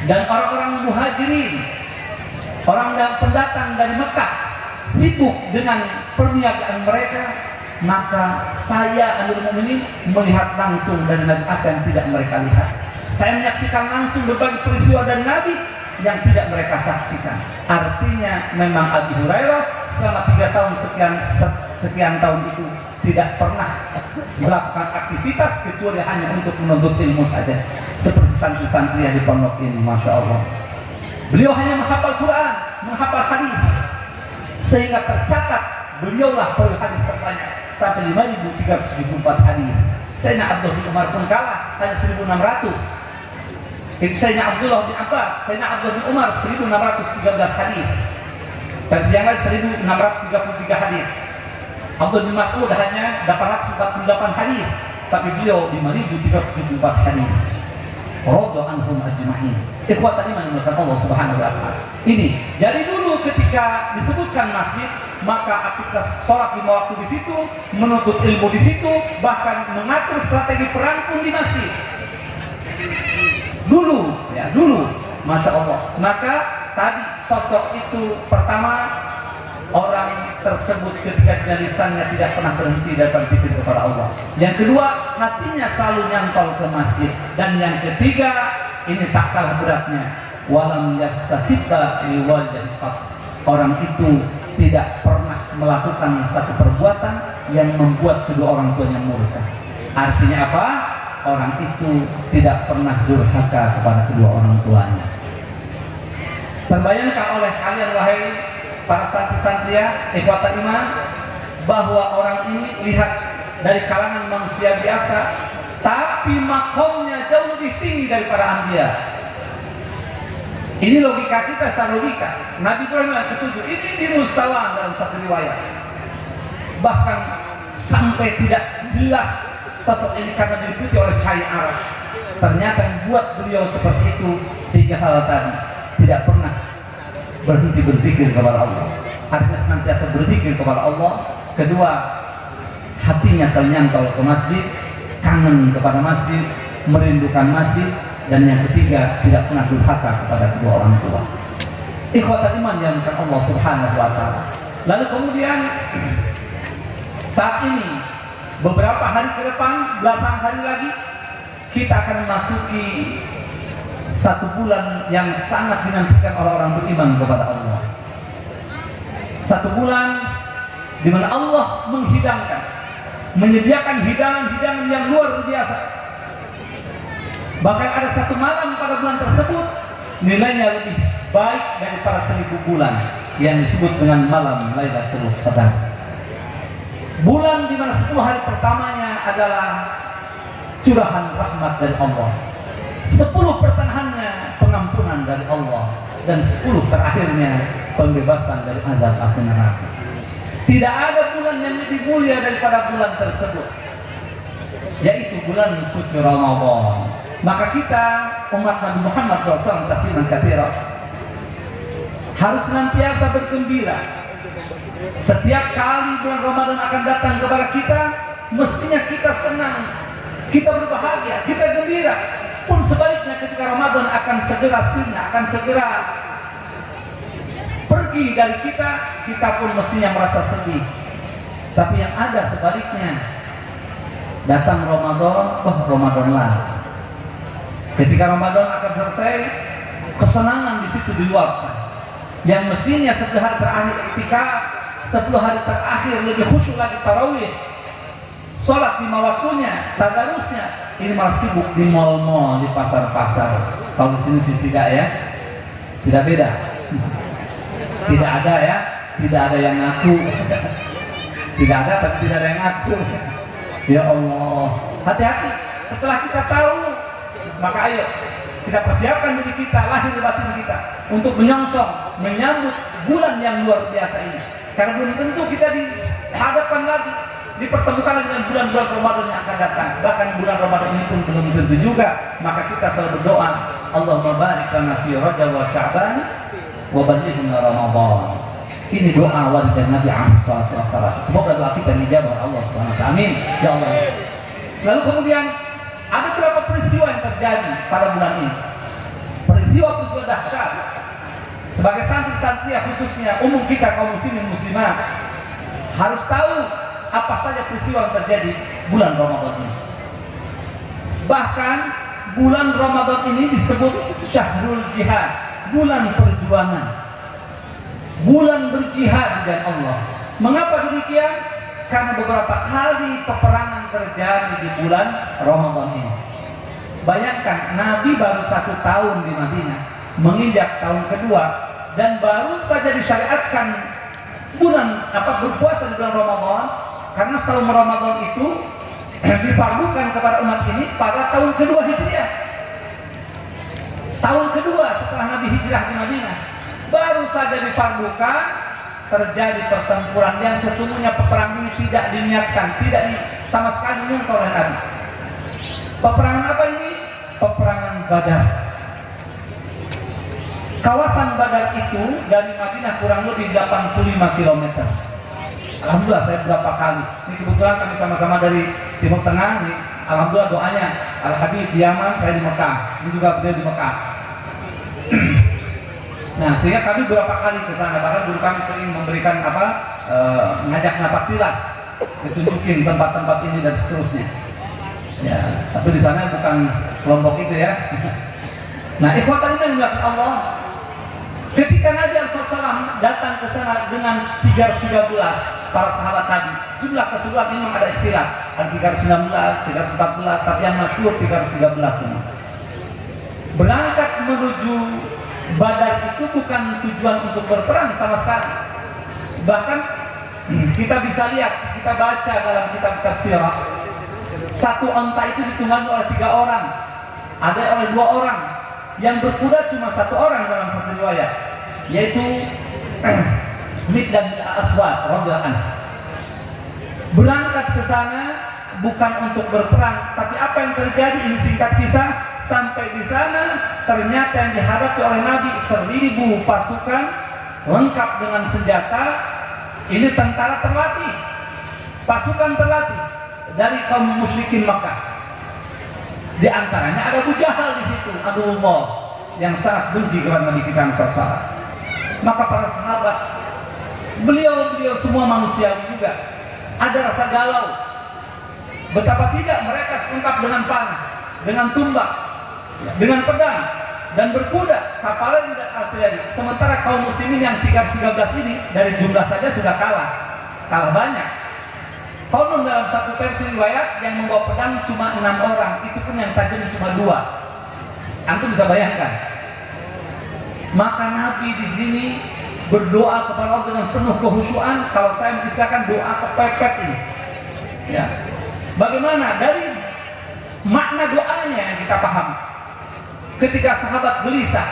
dan orang-orang muhajirin, orang yang pendatang dari Mekah sibuk dengan perniagaan mereka, maka saya Amirul Mukminin melihat langsung dari Nabi apa yang tidak mereka lihat. Saya menyaksikan langsung berbagai peristiwa dari Nabi yang tidak mereka saksikan. Artinya memang Abu Hurairah selama 3 tahun sekian tahun itu tidak pernah melakukan aktivitas kecuali hanya untuk menuntut ilmu saja, seperti santri-santri yang di pondok ini, masya Allah. Beliau hanya menghafal Quran, menghafal hadis, sehingga tercatat beliaulah perawi hadis terbanyak sampai 5.374 hadis. Sayyidina Abdullah bin Umar pun kalah, hanya 1.600. Itu Sayyidina Abdullah bin Abbas, Sayyidina Abdullah bin Umar 1.613 hadis. Versi yang lain 1.633 hadis. Abdullah bin Mas'ud hanya 848 hadis, tapi beliau 5.374 hadis. Radhiyallahu anhum ajma'in. Ikhwatan iman yang dimuliakan Allah Subhanahu wa taala. Ini, jadi dulu ketika disebutkan masjid, maka aktivitas sholat 5 waktu di situ, menuntut ilmu di situ, bahkan mengatur strategi perang pun di masjid. Dulu, ya dulu, masya Allah. Maka tadi sosok itu pertama, orang tersebut ketika lisannya tidak pernah berhenti dari berzikir kepada Allah. Yang kedua, hatinya selalu nyantol ke masjid. Dan yang ketiga, ini tak kalah beratnya, walam yastasibba liwajhi fat. Orang itu tidak pernah melakukan satu perbuatan yang membuat kedua orang tuanya murka. Artinya apa? Orang itu tidak pernah durhaka kepada kedua orang tuanya. Terbayangkan oleh kalian wahai para santri-santri ya, ikhwata iman, bahwa orang ini lihat dari kalangan manusia biasa, tapi makomnya jauh lebih tinggi daripada anbiya. Ini logika kita, secara logika. Nabi Ibrahim yang ketujuh, ini dirustawan dalam satu riwayat. Bahkan sampai tidak jelas sosok ini karena diliputi oleh cahaya arasy. Ternyata yang buat beliau seperti itu 3 hal tadi. Tidak pernah berhenti berzikir kepada Allah. Artinya senantiasa berzikir kepada Allah. Kedua, hatinya selalu nyantol ke masjid, kangen kepada masjid, merindukan masjid. Dan yang ketiga, tidak pernah durhaka kepada kedua orang tua. Ikhwatal iman yang bukan Allah Subhanahu wa taala. Lalu kemudian saat ini beberapa hari ke depan, belasan hari lagi kita akan memasuki satu bulan yang sangat dinantikan orang-orang beriman kepada Allah. Satu bulan di mana Allah menghidangkan, menyediakan hidangan-hidangan yang luar biasa. Bahkan ada satu malam pada bulan tersebut nilainya lebih baik daripada 1000 bulan yang disebut dengan malam Lailatul Qadar. Bulan di mana 10 hari pertamanya adalah curahan rahmat dari Allah, 10 pertengahannya pengampunan dari Allah, dan 10 terakhirnya pembebasan dari azab api neraka. Tidak ada bulan yang lebih mulia daripada bulan tersebut, yaitu bulan suci Ramadan. Maka kita umat Nabi Muhammad SAW tasliman katsira harus senantiasa bergembira. Setiap kali bulan Ramadan akan datang kepada kita, mestinya kita senang, kita berbahagia, kita gembira. Pun sebaliknya ketika Ramadan akan segera sirna, akan segera pergi dari kita, kita pun mestinya merasa sedih. Tapi yang ada sebaliknya, datang Ramadan, oh Ramadanlah. Ketika Ramadan akan selesai, kesenangan di situ diluapkan. Yang mestinya 10 hari terakhir ketika 10 hari terakhir lebih khusyuk lagi tarawih, sholat 5 waktunya, tadarusnya, ini malah sibuk di mal-mal, di pasar-pasar. Kalau di sini sih tidak ya, tidak beda. Tidak ada ya, tidak ada yang ngaku. Tidak ada, tapi tidak ada yang ngaku. Ya Allah, hati-hati. Setelah kita tahu, maka ayo kita persiapkan diri kita, lahir batin kita untuk menyongsong, menyambut bulan yang luar biasa ini. Karena belum tentu kita dihadapkan lagi, dipertemukan lagi dengan bulan-bulan Ramadan yang akan datang. Bahkan bulan Ramadan ini pun belum tentu juga. Maka kita selalu berdoa, Allahumma barik lana fi Rajab wa Sya'ban wa ballighna Ramadan. Ini doa wali dan Nabi SAW. Semoga doa kita dijabah Allah Subhanahu wa taala. Amin. Ya Allah. Lalu kemudian ada beberapa peristiwa yang terjadi pada bulan ini. Peristiwa-peristiwa dahsyat. Sebagai santri-santri khususnya umum kita kaum muslimin muslimat harus tahu apa saja peristiwa yang terjadi bulan Ramadan ini. Bahkan bulan Ramadan ini disebut Syahrul Jihad, bulan perjuangan, bulan berjihad di jalan Allah. Mengapa demikian? Karena beberapa kali peperangan terjadi di bulan Ramadan ini. Bayangkan, Nabi baru 1 tahun di Madinah, menginjak tahun kedua, dan baru saja disyariatkan berpuasa di bulan Ramadan. Karena saum Ramadan itu difardukan kepada umat ini pada tahun kedua Hijriah. Tahun kedua setelah Nabi hijrah di Madinah, baru saja difardukan. Terjadi pertempuran yang sesungguhnya peperangan ini tidak diniatkan, sama sekali diminta oleh Nabi. Peperangan apa ini? Peperangan Badar. Kawasan Badar itu dari Madinah kurang lebih 85 km. Alhamdulillah saya berapa kali. Ini kebetulan kami sama-sama dari Timur Tengah. Nih, alhamdulillah doanya Al-Habib di Yaman, saya di Mekah. Ini juga beliau di Mekah. Nah, sehingga kami beberapa kali ke sana. Bahkan dulu kami sering memberikan ngajak napak tilas, ditunjukin tempat-tempat ini dan seterusnya. Ya, tapi di sana bukan kelompok itu ya. Nah, ikhwatan ini yang Allah. Ketika Nabi SAW datang ke sana dengan 313 para sahabat Nabi, jumlah keseluruhan ini memang ada istilah, ada 319, 314, tapi yang masyhur 313 ini. Berangkat menuju Badar itu bukan tujuan untuk berperang sama sekali. Bahkan kita bisa lihat, kita baca dalam kitab-kitab sirah, satu onta itu ditunggangi oleh 3 orang, ada oleh 2 orang. Yang berkuda cuma 1 orang dalam satu riwayat, yaitu Miqdad bin Aswad radhiyallahu anhu. Berangkat ke sana bukan untuk berperang, tapi apa yang terjadi ini singkat kisah. Sampai di sana ternyata yang dihadapi oleh Nabi 1000 pasukan lengkap dengan senjata. Ini tentara terlatih, pasukan terlatih dari kaum musyrikin Makkah. Di antaranya ada Abu Jahal di situ, aduh Allah, yang sangat benci kepada Nabi kita SAW. Maka para sahabat, beliau semua manusia juga ada rasa galau. Betapa tidak mereka lengkap dengan panah, dengan tumbak, dengan pedang, dan berkuda, kapalan dan artileri. Sementara kaum muslimin yang 313 ini dari jumlah saja sudah kalah banyak. Konon dalam satu versi riwayat yang membawa pedang cuma 6 orang, itu pun yang tajam cuma 2. Antum bisa bayangkan. Maka Nabi di sini berdoa kepada Allah dengan penuh kehusuan. Kalau saya mengisahkan doa kepepet ini, ya. Bagaimana dari makna doanya yang kita paham? Ketika sahabat gelisah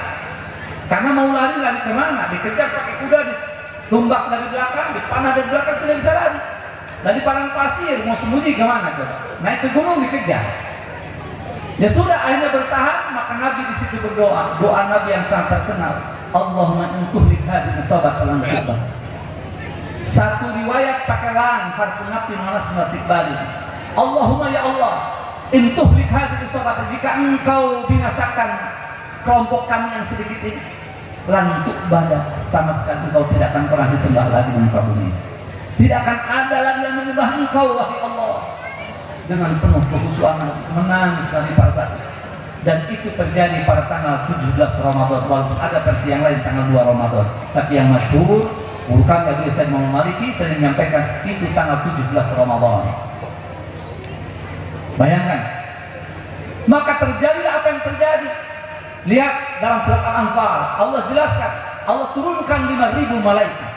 karena mau lari kemana? Dikejar pakai kuda, ditumbak dari belakang, dipanah dari belakang, tidak bisa lari. Dari padang pasir mau sembunyi kemana coba? Naik ke gunung dikejar. Ya sudah, akhirnya bertahan. Maka Nabi di situ berdoa, doa Nabi yang sangat terkenal. Allahumma intuhlik hadhihi sobat alam kubah. Satu riwayat pakai lang, harfu nafi manas nasib balik. Allahumma ya Allah, intuhlik hadhihi sobat, jika engkau binasakan kelompok kami yang sedikit ini, lantuk badak, sama sekali engkau tidak akan pernah disembah lagi di muka bumi. Tidak akan ada lagi yang menyembah engkau, wahai Allah. Dengan penuh kehusuan menangis dari para saat itu. Dan itu terjadi pada tanggal 17 Ramadan, walaupun ada versi yang lain tanggal 2 Ramadan. Tapi yang masyhur, bukannya beliau saya mau Maliki, saya menyampaikan itu tanggal 17 Ramadan. Bayangkan. Maka terjadilah apa yang terjadi. Lihat dalam surat Al-Anfal, Allah jelaskan, Allah turunkan 5.000 malaikat.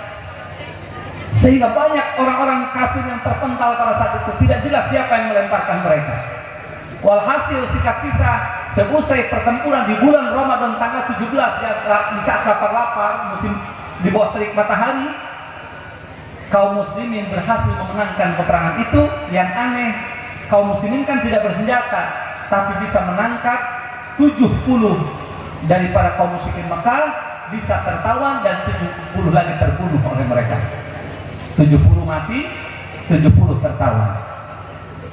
Sehingga banyak orang-orang kafir yang terpental pada saat itu, tidak jelas siapa yang melemparkan mereka. Walhasil singkat kisah, seusai pertempuran di bulan Ramadan tanggal 17, di saat lapar-lapar, musim di bawah terik matahari, kaum muslimin berhasil memenangkan peperangan itu. Yang aneh, kaum muslimin kan tidak bersenjata, tapi bisa menangkap 70 daripada kaum musyrikin Mekah, bisa tertawan dan 70 lagi terbunuh oleh mereka. 70 mati, 70 tertawan.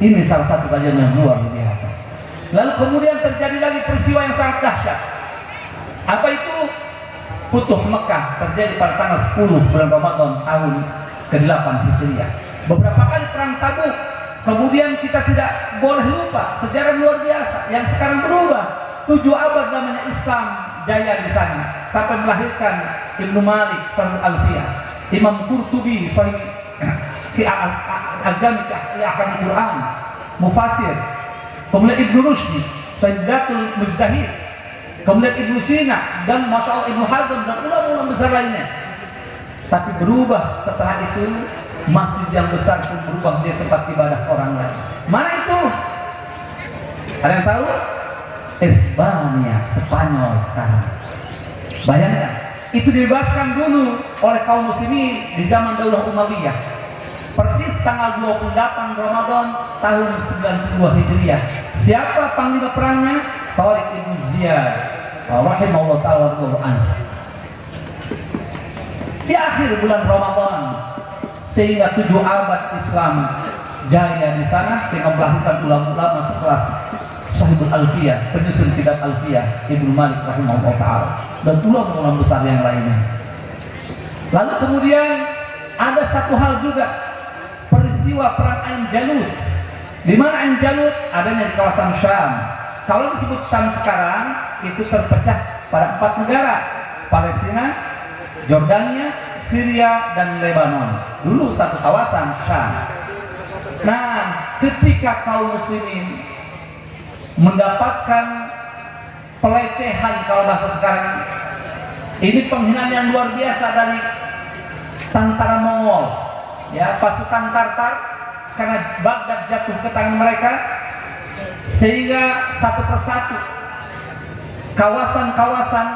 Ini salah satu kajian yang luar biasa. Lalu kemudian terjadi lagi peristiwa yang sangat dahsyat. Apa itu? Futuh Mekah terjadi pada tanggal 10 bulan Ramadan tahun ke-8 Hijriah. Beberapa kali perang Tabuk. Kemudian kita tidak boleh lupa sejarah luar biasa yang sekarang berubah. 7 abad namanya Islam jaya di sana sampai melahirkan Ibnu Malik Sahih Alfiyah, Imam Qurtubi Sahih Al-Jami' li Ahkam Al-Quran, Mufasir, kemudian Ibnu Rushdi Sayyidatul Mujtahid, kemudian Ibnu Sina, dan Masya Allah Ibnu Hazm dan ulama-ulama besar lainnya. Tapi berubah setelah itu, masjid yang besar pun berubah menjadi tempat ibadah orang lain. Mana itu? Ada yang tahu? Espanya, Spanyol sekarang. Bayangkan, itu dibebaskan dulu oleh kaum muslimin di zaman Daulah Umayyah. Persis tanggal 28 Ramadan tahun 92 Hijriah. Siapa panglima perangnya? Tariq ibn Ziyad rahimahullah ta'ala anhu. Di akhir bulan Ramadan, sehingga 7 abad Islam jaya di sana, sehingga melahirkan ulama-ulama sekelas Sahibul Alfiyah, penyusun kitab Alfiyah Ibnu Malik rahimahullah ta'ala, dan ulama-ulama besar yang lainnya. Lalu kemudian ada satu hal juga, peristiwa perang Ain Jalut. Di mana Ain Jalut? Adanya di kawasan Syam. Kalau disebut Syam sekarang, itu terpecah pada 4 negara: Palestina, Jordania, Syria, dan Lebanon. Dulu satu kawasan Syam. Nah, ketika kaum muslimin mendapatkan pelecehan, kalau bahasa sekarang ini penghinaan yang luar biasa dari tentara Mongol, ya, pasukan Tartar, karena Baghdad jatuh ke tangan mereka, sehingga satu persatu kawasan-kawasan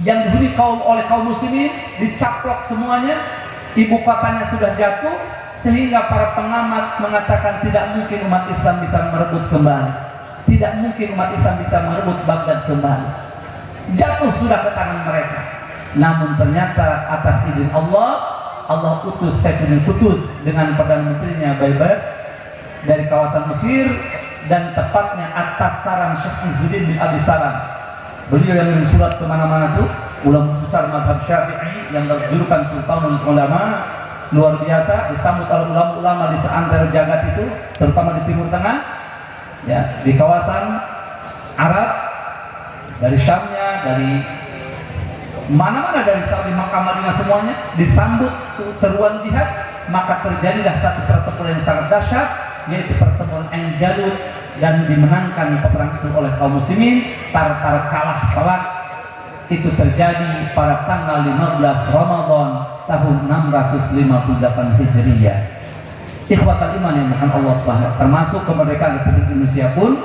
yang dihuni oleh kaum muslimin dicaplok semuanya, ibu kotanya sudah jatuh, sehingga para pengamat mengatakan tidak mungkin umat Islam bisa merebut kembali. Tidak mungkin umat Islam bisa merebut Baghdad kembali. Jatuh sudah ke tangan mereka. Namun ternyata atas izin Allah, Allah utus Saifuddin Quds dengan Perdana Menterinya Baybars dari kawasan Mesir, dan tepatnya atas saran Syekh Izzuddin bin Abi Salam. Beliau yang mengirim surat kemana-mana tuh, ulama besar mazhab Syafi'i yang berjulukan Sultanul Ulama, luar biasa, disambut oleh ulama-ulama di seantero jagat itu, terutama di Timur Tengah, ya, di kawasan Arab, dari Syamnya, dari mana-mana, dari Saudi, Makkah, Madinah, semuanya disambut seruan jihad. Maka terjadilah satu pertempuran yang sangat dahsyat, yaitu pertempuran Ain Jalut, dan dimenangkan peperangan itu oleh kaum muslimin. Tar kalah telak. Itu terjadi pada tanggal 15 Ramadan tahun 658 Hijriyah. Ikhwatal iman yang bukan Allah SWT, termasuk kemerdekaan Republik Indonesia pun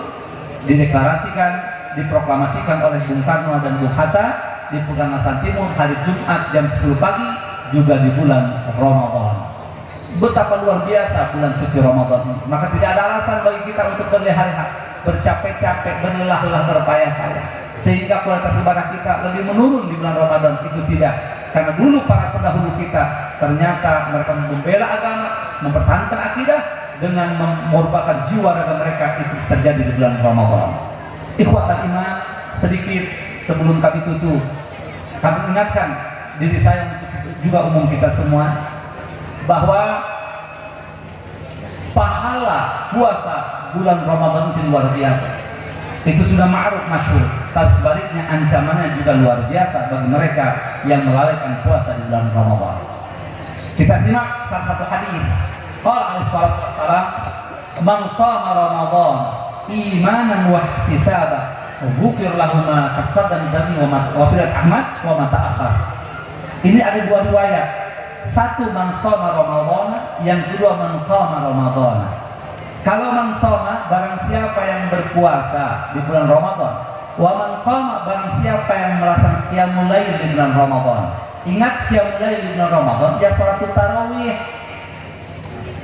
dideklarasikan, diproklamasikan oleh Bung Karno dan Bung Hatta di Pegangan Timur hari Jumat jam 10 pagi, juga di bulan Ramadan. Betapa luar biasa bulan suci Ramadan ini. Maka tidak ada alasan bagi kita untuk berleha-leha, bercapek-capek, berlelah-lelah, berpayah-payah, sehingga kualitas ibadah kita lebih menurun di bulan Ramadan. Itu tidak, karena dulu para pendahulu kita ternyata mereka membela agama, mempertahankan akidah dengan mengorbankan jiwa raga mereka. Itu terjadi di bulan Ramadan. Ikhwatal iman, sedikit sebelum kami tutup, kami ingatkan diri saya, juga umum kita semua, bahwa pahala puasa bulan Ramadan itu luar biasa. Itu sudah ma'ruf, masyhur. Tapi sebaliknya ancamannya juga luar biasa bagi mereka yang melalaikan puasa di bulan Ramadan. Kita simak salah satu hadis. Qala alaihi salatu wassalam, "Man shama Ramadan imanan wa ihtisaban, ghufir lahu ma taqaddama min dhanbi wa fi Ahmad wa ma ta'akhkhar." Ini ada dua riwayat. Satu man shoma Ramadan, yang kedua man qama Ramadan. Kalau man shoma, barang siapa yang berpuasa di bulan Ramadan. Wa man qama, barang siapa yang melaksanakan qiyamul lail di bulan Ramadan. Ingat, qiyamul lail di bulan Ramadan ya salatul tarawih.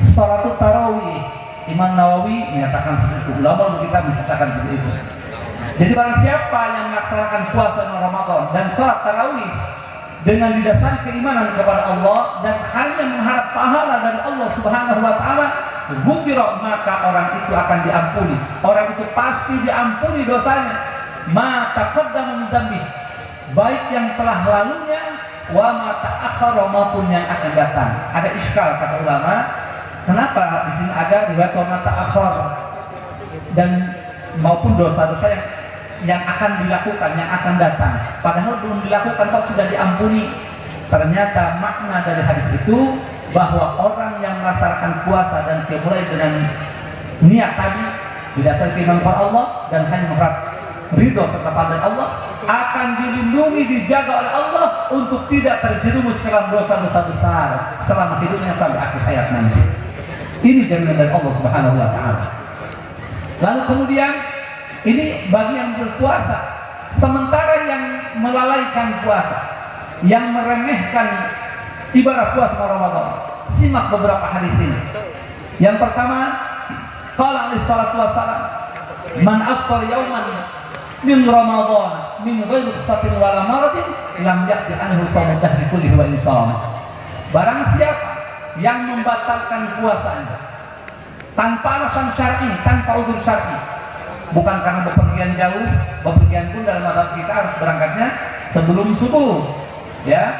Salatul tarawih. Imam Nawawi menyatakan seperti itu, ulama kita menyatakan seperti itu. Jadi barang siapa yang melaksanakan puasa di Ramadan dan salat tarawih dengan didasari keimanan kepada Allah dan hanya mengharap pahala dari Allah Subhanahu wa taala, ghufira, maka orang itu akan diampuni. Orang itu pasti diampuni dosanya. Ma taqaddama min dzambi, baik yang telah lalunya, wa ma ta'akhkhara, maupun yang akan datang. Ada iskal kata ulama, kenapa di sini ada riwayat wa ma ta'akhkhar dan maupun dosa-dosa yang akan dilakukan, yang akan datang, padahal belum dilakukan kok sudah diampuni. Ternyata makna dari hadis itu bahwa orang yang melaksanakan puasa dan mulai dengan niat tadi didasarkan iman kepada Allah dan hanya mengharap ridho serta pahala dari Allah, akan dilindungi, dijaga oleh Allah untuk tidak terjerumus ke dalam dosa-dosa besar selama hidupnya sampai akhir hayat nanti. Ini jaminan dari Allah Subhanahu wa taala. Lalu kemudian ini bagi yang berpuasa, sementara yang melalaikan puasa, yang meremehkan ibadah puasa Ramadan. Simak beberapa hadis ini. Yang pertama, qala alaihi salatu wassalam, man afṭara yawman min Ramadan min ghairi rukhsatin wala maradin lam yaqdi anhu shawmu dahri kullihi wa insana. Barang siapa yang membatalkan puasanya tanpa alasan syar'i, tanpa udzur syar'i, bukan karena bepergian jauh, bepergian pun dalam mazhab kita harus berangkatnya sebelum subuh, ya.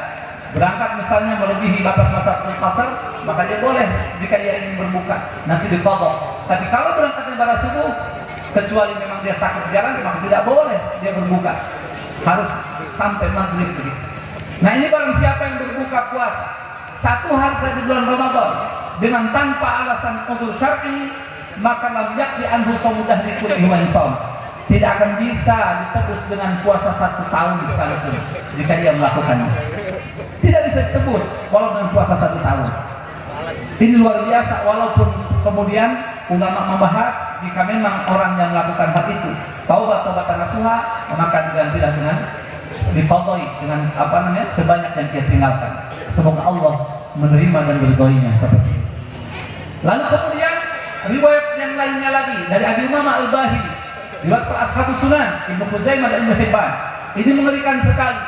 Berangkat misalnya melebihi batas masa pasar, maka dia boleh jika dia ingin berbuka, nanti diqadha. Tapi kalau berangkatnya pada subuh, kecuali memang dia sakit jalan, maka tidak boleh dia berbuka, harus sampai maghrib begitu. Nah, ini barang siapa yang berbuka puasa satu hari saja di bulan Ramadan dengan tanpa alasan udzur syar'i, maka lam yaqdi anhu shawmu dahri kullihi wa insana, tidak akan bisa ditebus dengan puasa 1 tahun sekalipun jika dia melakukannya. Tidak bisa ditebus walau dengan puasa 1 tahun. Ini luar biasa. Walaupun kemudian ulama membahas jika memang orang yang melakukan hal itu taubatan nasuha, maka digantilah dengan diqadai dengan sebanyak yang dia tinggalkan. Semoga Allah menerima dan meridhoinya seperti itu. Lalu kemudian riwayat yang lainnya lagi dari Abi Umamah Al-Bahili, riwayat Ashabus Sunan, Ibnu Khuzaimah dan Ibnu Hibban. Ini mengerikan sekali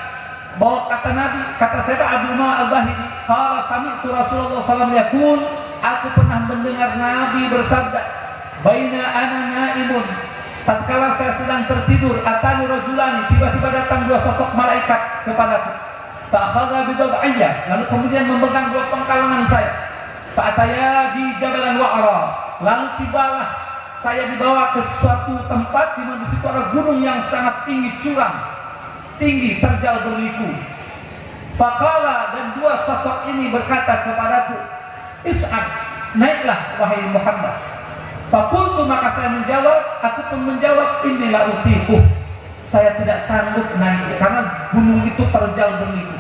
bahwa kata Nabi, kata saya Abi Umamah Al-Bahili, qala sami'tu Rasulullah SAW yaqul, aku pernah mendengar Nabi bersabda, baina ana naimun, tatkala saya sedang tertidur, atani rajulani, tiba-tiba datang dua sosok malaikat kepadaku. Fa'akhadha bidab'iyya, lalu kemudian memegang dua pengkalangan saya. Fa'ataya bi jabalan wa'ra, lalu tibalah saya dibawa ke suatu tempat di mana di situ ada gunung yang sangat tinggi, curam, tinggi, terjal berliku. Faqala, dan dua sosok ini berkata kepadaku, is'ad, naiklah wahai Muhammad. Faqultu, maka saya menjawab, aku pun menjawab, inilah utiku, saya tidak sanggup naik karena gunung itu terjal berliku.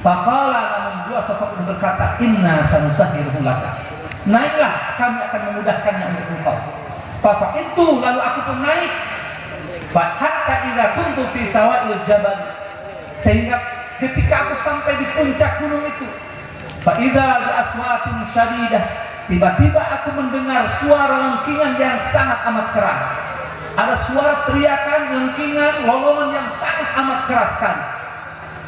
Faqala, namun dua sosok itu berkata, inna sanusahiruhu laka, naiklah, kami akan memudahkannya untuk engkau. Fasa itu, lalu aku pun naik. Hatta idza kuntu fi sawa'il jabal, sehingga ketika aku sampai di puncak gunung itu, fa idza bi aswatin syadidah, tiba-tiba aku mendengar suara lengkingan yang sangat amat keras. Ada suara teriakan, lengkingan, lolongan yang sangat amat keras kan.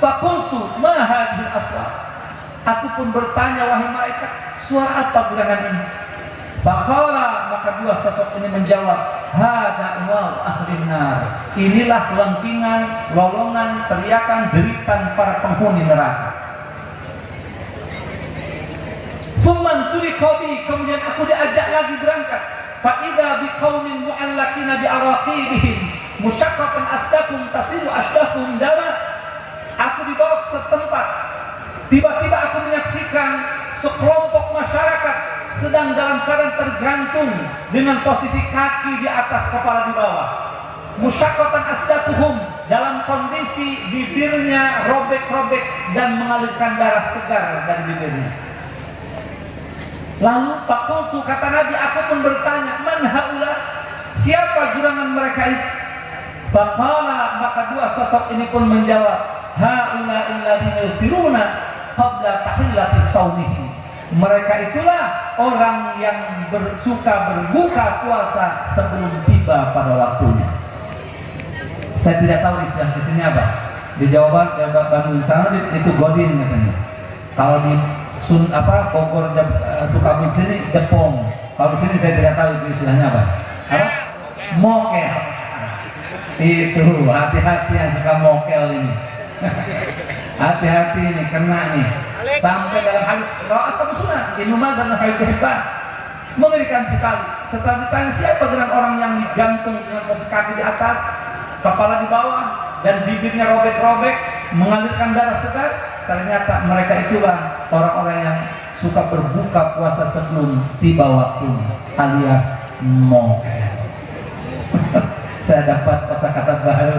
Faqultu ma hadhil aswat, aku pun bertanya, wahai malaikat, suara apa gerangan ini? Faqala, maka dua sosok ini menjawab, hada wal ahli nar, inilah lengkingan, lolongan, teriakan, jeritan para penghuni neraka. Summan tuliqabi, kemudian aku diajak lagi berangkat. Fa idza biqaumin mu'allaqina bi araqibihim musyaqqatan asdakum tasilu asdakum dama. Aku dibawa ke setempat, tiba-tiba aku menyaksikan sekelompok masyarakat sedang dalam keadaan tergantung dengan posisi kaki di atas, kepala di bawah. Musyaqqatan asdaquhum, dalam kondisi bibirnya robek-robek dan mengalirkan darah segar dari bibirnya. Lalu faqultu, kata Nabi, aku pun bertanya, man haula, siapa gerangan mereka itu? Faqala, maka dua sosok ini pun menjawab, haula alladziina yuftiruna qabla tahillati shaumihim, mereka itulah orang yang suka berbuka puasa sebelum tiba pada waktunya. Saya tidak tahu istilah di sini apa. Di Jawa Bandung sana itu godin katanya. Kalau di Bogor, Sukabumi sini depong. Kalau di sini saya tidak tahu itu istilahnya apa. Apa? Mokel. Itu, hati-hati yang suka mokel ini. Hati-hati ini, kena nih. Sampai dalam hadis rawah Ashabus Sunan, Ibnu Majah dan Hibban, mengerikan sekali. Setelah ditanya siapa dengan orang yang digantung dengan posisi kaki di atas, kepala di bawah, dan bibirnya robek-robek, mengalirkan darah segar, ternyata mereka itulah orang-orang yang suka berbuka puasa sebelum tiba waktunya, alias mokel. Saya dapat kosakata baru.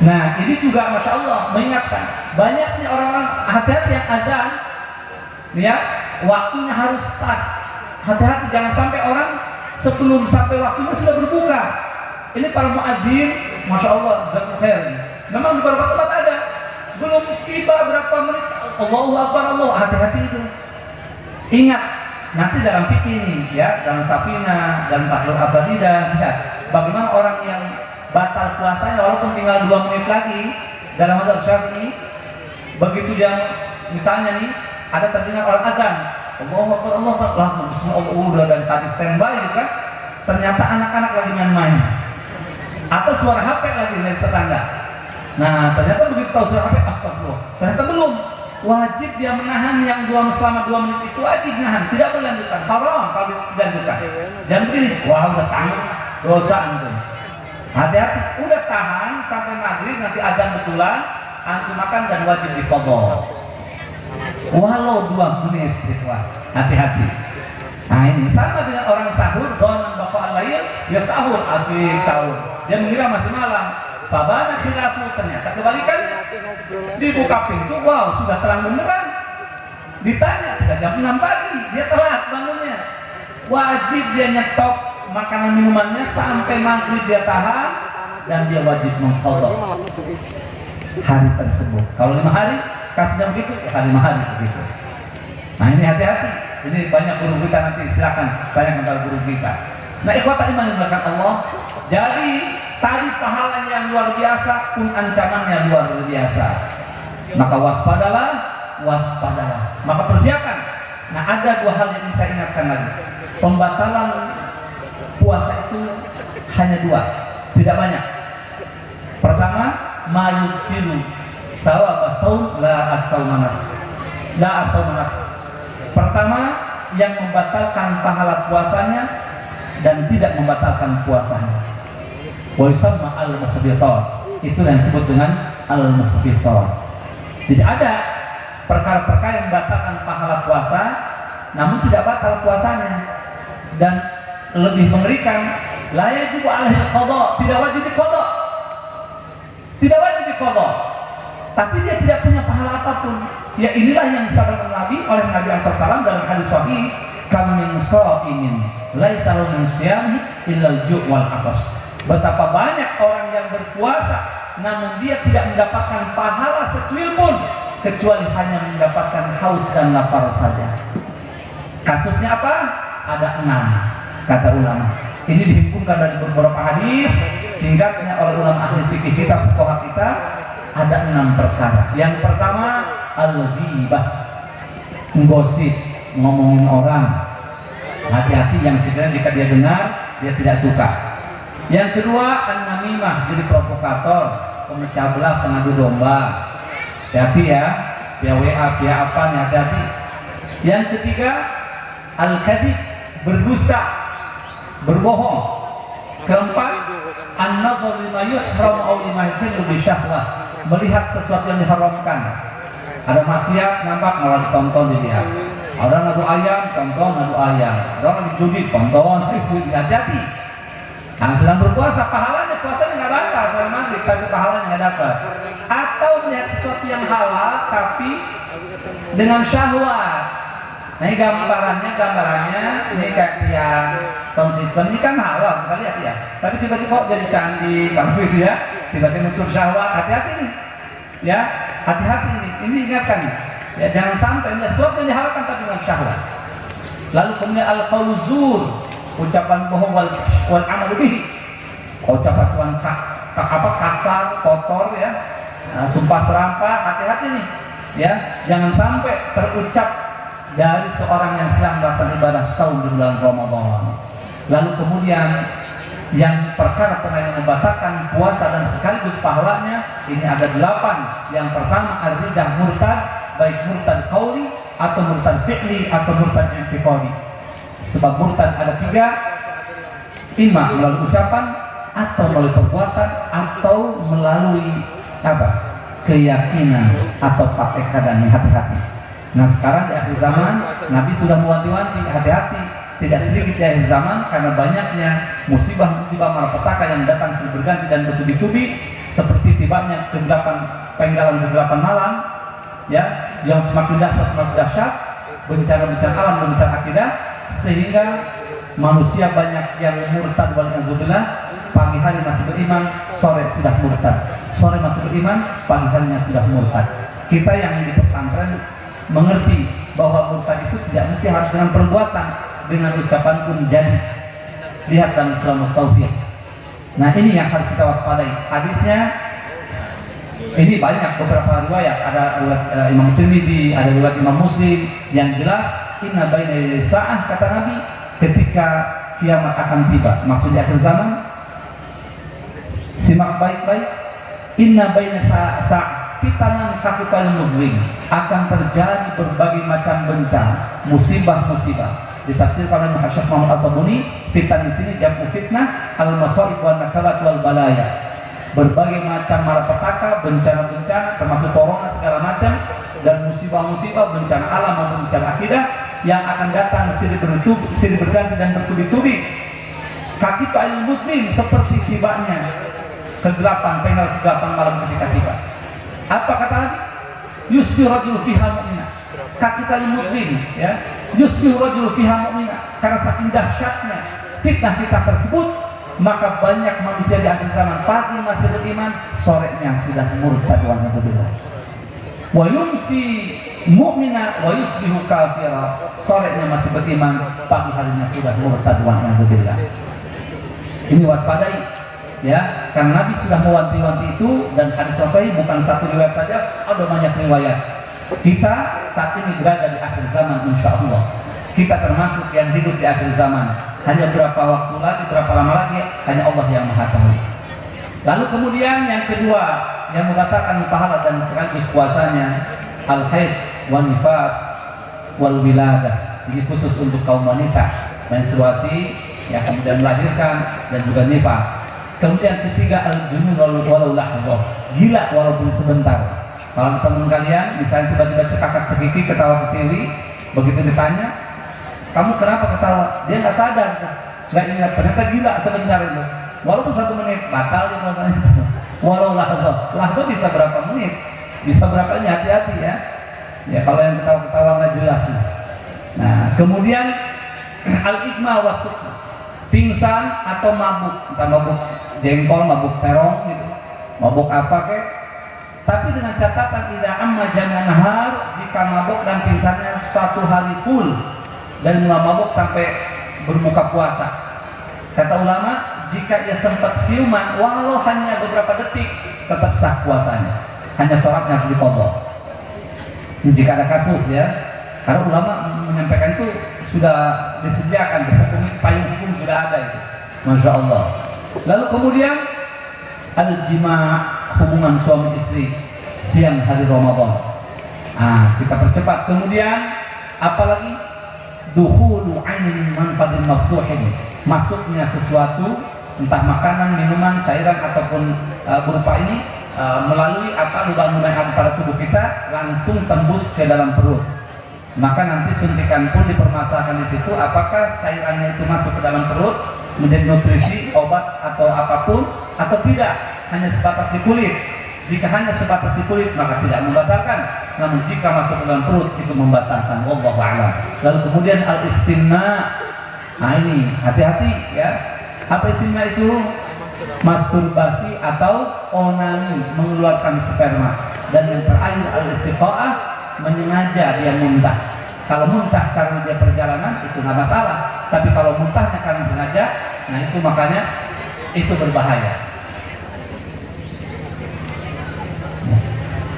Nah, ini juga Masya Allah mengingatkan banyaknya orang-orang, hati-hati yang adzan, ya, waktunya harus pas. Hati-hati jangan sampai orang sebelum sampai waktunya sudah berbuka. Ini para muadzin, Masya Allah, jazakumullah khair. Memang di beberapa tempat ada, belum tiba berapa menit, Allahu Akbar, Allah, hati-hati itu. Ingat, nanti dalam fikih ini, ya, dalam Safina dan Tahlul Asadidah, ya, bagaimana orang yang batal puasanya walaupun tinggal 2 menit lagi dalam mazhab Syafi'i, begitu dia misalnya nih ada terdengar orang adzan, Allahu Akbar, Allahu Akbar, langsung bismillah, udah dari tadi standby gitu kan, ternyata anak-anak lagi main-main atau suara HP lagi dari tetangga. Nah, ternyata begitu tahu suara HP, astagfirullah, ternyata belum, wajib dia menahan yang selama 2 menit itu, wajib menahan, tidak boleh lanjutkan, haram kalau dilanjutkan. Jangan begini, wah udah tahan, dosa antum. Hati-hati, udah tahan sampai maghrib, nanti adzan betulan, antum makan dan wajib diqadha. Walau 2 menit itu, hati-hati. Nah ini sama dengan orang sahur, doan bapak al-lail, dia sahur, asik sahur, dia mengira masih malam. Fabana khilafu, ternyata kebalikannya. Dibuka pintu, wow sudah terang beneran. Ditanya sudah jam 6 pagi, dia telat bangunnya. Wajib dia nyetok makanan minumannya sampai maghrib, dia tahan dan dia wajib mengqadha hari tersebut. Kalau 5 hari kasusnya begitu, ya 5 hari begitu. Nah ini hati-hati. Ini banyak guru kita, nanti silakan banyak antara guru kita. Nah ikhwatal iman yang dimuliakan Allah, jadi tadi pahalanya yang luar biasa pun ancamannya luar biasa. Maka waspadalah, waspadalah. Maka persiapan. Nah ada 2 hal yang ingin saya ingatkan lagi. pembatalan puasa itu hanya dua, tidak banyak. Pertama, mayutilu sawab saum la as-sauma nafs. La as-sauma nafs. Pertama, yang membatalkan pahala puasanya dan tidak membatalkan puasanya. Wa yusamma al-muhbitat. Itu yang disebut dengan al-muhbitat. Tidak ada perkara-perkara yang membatalkan pahala puasa namun tidak batal puasanya. Dan lebih mengerikan, la yajibu alaihi qada, tidak wajib diqada. Tidak wajib diqada. Tapi dia tidak punya pahala apapun. Ya inilah yang disabdakan Nabi oleh Nabi SAW dalam hadis sahih, kam min shaimin laisa lahu min siyamihi illa al-ju' wal 'atas. Betapa banyak orang yang berpuasa namun dia tidak mendapatkan pahala secuil pun kecuali hanya mendapatkan haus dan lapar saja. Kasusnya apa? Ada 6 kata ulama. Ini dihimpunkan dari beberapa hadis, singkatnya oleh ulama ahli fikih kita, fuqaha kita, ada 6 perkara. Yang pertama, al-ghibah, menggosip, ngomongin orang. Hati-hati yang sekiranya jika dia dengar, dia tidak suka. Yang kedua, an-namimah, jadi provokator, pemecah belah, pengadu domba. Hati-hati ya, via WA, via apa nih, hati-hati. Yang ketiga, al-kadhib, berdusta, berbohong. Keempat, an-nadhar lima yuhram aw lima yuhillu bi syahwah, melihat sesuatu yang diharamkan. Ada maksiat nampak malah ditonton, dilihat. Orang ngadu ayam, tonton ngadu ayam. Orang lagi judi, tonton judi. Hati-hati. Nah, sedang berpuasa, pahalanya puasanya nggak batal sama maghrib, tapi pahalanya nggak dapat. Atau melihat sesuatu yang halal tapi dengan syahwat. Nah, ini gambarannya ini kayak yang sound system ini kan halal, kita lihat ya. Tapi tiba-tiba kok jadi canggih, kalau gitu ya, tiba-tiba muncul syahwat. Hati-hati nih, ya, hati-hati ini ingatkan ya, jangan sampai melihat sesuatu yang dihalalkan tapi dengan syahwat. Lalu kemudian al-qaulu zur, ucapan bohong wal amal bihi, ucapan kasar, kotor ya, sumpah serapah. Hati-hati nih, ya, jangan sampai terucap dari seorang yang sedang melaksanakan ibadah saum di bulan Ramadan. Lalu kemudian yang perkara yang membatalkan puasa dan sekaligus pahalanya, ini ada 8. Yang pertama, ar-ridah murtad, baik murtad qauli atau murtad fi'li atau murtad i'tiqadi. Sebab murtad ada 3, imma melalui ucapan atau melalui perbuatan atau melalui apa? Keyakinan atau pakai kadang. Hati-hati. Nah, sekarang di akhir zaman Nabi sudah mewanti-wanti, hati-hati. Tidak sedikit di akhir zaman karena banyaknya musibah-musibah malapetaka yang datang silih berganti dan bertubi-tubi, seperti tibanya penggalan kegelapan malam ya, yang semakin dahsyat, bencana-bencana alam dan bencana akidah, sehingga manusia banyak yang murtad wal a'udzubillah. Pagi hari masih beriman, sore sudah murtad. Sore masih beriman, pagi harinya sudah murtad. Kita yang di pesantren mengerti bahwa murtad itu tidak mesti harus dengan perbuatan, dengan ucapan pun jadi. Lihat dalam Sulamut Taufik. Nah, ini yang harus kita waspadai. Hadisnya ini banyak, beberapa riwayat. Ada riwayat Imam Tirmidzi, ada riwayat Imam Muslim. Yang jelas, inna baina yaday sa'ah, kata Nabi, ketika kiamat akan tiba, maksud di akhir zaman. Simak baik-baik. Inna baina sa'ah fitanan kafital mudlim, akan terjadi berbagai macam bencana, musibah-musibah. Ditafsirkan oleh Syekh Muhammad As-Sabuni, fitan di sini jamu fitnah, al-masaib wan nakalat wal balaya. Berbagai macam malapetaka, bencana-bencana, termasuk corona segala macam, dan musibah-musibah, bencana alam maupun bencana akidah yang akan datang silih berganti dan bertubi-tubi. Kaki ta'il mudlim, seperti tibanya kegelapan, kegelapan malam ketika tiba. Apa kata Nabi? Yusbih rajul fiha mu'mina. Kaki ta'il mudlim ya. Yusbih rajul fiha mu'mina. Karena saking dahsyatnya fitnah-fitnah tersebut, maka banyak manusia di akhir zaman pagi masih beriman, sorenya sudah murtad wa na'udzubillah. Wa yumsi mu'mina wa yusbihu kafira, sorenya masih beriman, pagi harinya sudah murtad wa na'udzubillah. Ini waspadai ya, karena Nabi sudah mewanti-wanti itu, dan hadis sahih bukan satu riwayat saja, ada banyak riwayat. Kita saat ini berada di akhir zaman, insya Allah. kita termasuk yang hidup di akhir zaman. Hanya berapa waktu lagi, berapa lama lagi, hanya Allah yang Maha tahu. Lalu kemudian yang kedua yang membatalkan pahala dan sekaligus puasanya, al-haid wal nifas wal wiladah. Ini khusus untuk kaum wanita, menstruasi, ya, kemudian melahirkan dan juga nifas. Kemudian ketiga al-junun walau lahzah, gila walaupun sebentar. Kalau teman kalian misalnya tiba-tiba cekakak cekiki ketawa ketiwi, begitu ditanya, kamu kenapa ketawa? Dia nggak sadar, nggak ingat, ternyata gila sebentar itu. Walaupun 1 menit, batal dia puasanya. Walau lahzah, lahzah bisa berapa menit, bisa berapa ini, hati-hati ya. Ya kalau yang ketawa-ketawa nggak jelas. Nah kemudian al-igma wasuk, pingsan atau mabuk, entah mabuk jengkol, mabuk terong gitu, mabuk apa kek. Tapi dengan catatan tidak amma jangan nahar, jika mabuk dan pingsannya 1 hari full dan mulai mabuk sampai berbuka puasa. Kata ulama, jika ia sempat siuman walau hanya beberapa detik tetap sah puasanya, hanya sholatnya harus diqadha. Jika ada kasus ya, karena ulama menyampaikan itu sudah disediakan, hukum payung hukum sudah ada itu, masya Allah. Lalu kemudian al-jima', hubungan suami istri siang hari Ramadan. Kita percepat. Kemudian apalagi dukhulu ainin manfadin maftuhin, masuknya sesuatu entah makanan, minuman, cairan ataupun berupa ini melalui lubang-lubang yang ada pada tubuh kita langsung tembus ke dalam perut. Maka nanti suntikan pun dipermasalahkan di situ, apakah cairannya itu masuk ke dalam perut menjadi nutrisi, obat atau apapun, atau tidak, hanya sebatas di kulit. Jika hanya sebatas di kulit maka tidak membatalkan, namun jika masuk ke dalam perut itu membatalkan. Wallahu a'lam. Lalu kemudian al-istimna. Ini hati-hati ya. Apa istimna itu? Masturbasi atau onani, mengeluarkan sperma. Dan yang terakhir al-istiqa'ah, menyengaja dia muntah. Kalau muntah karena dia perjalanan itu nggak masalah, tapi kalau muntahnya karena sengaja, nah itu makanya itu berbahaya.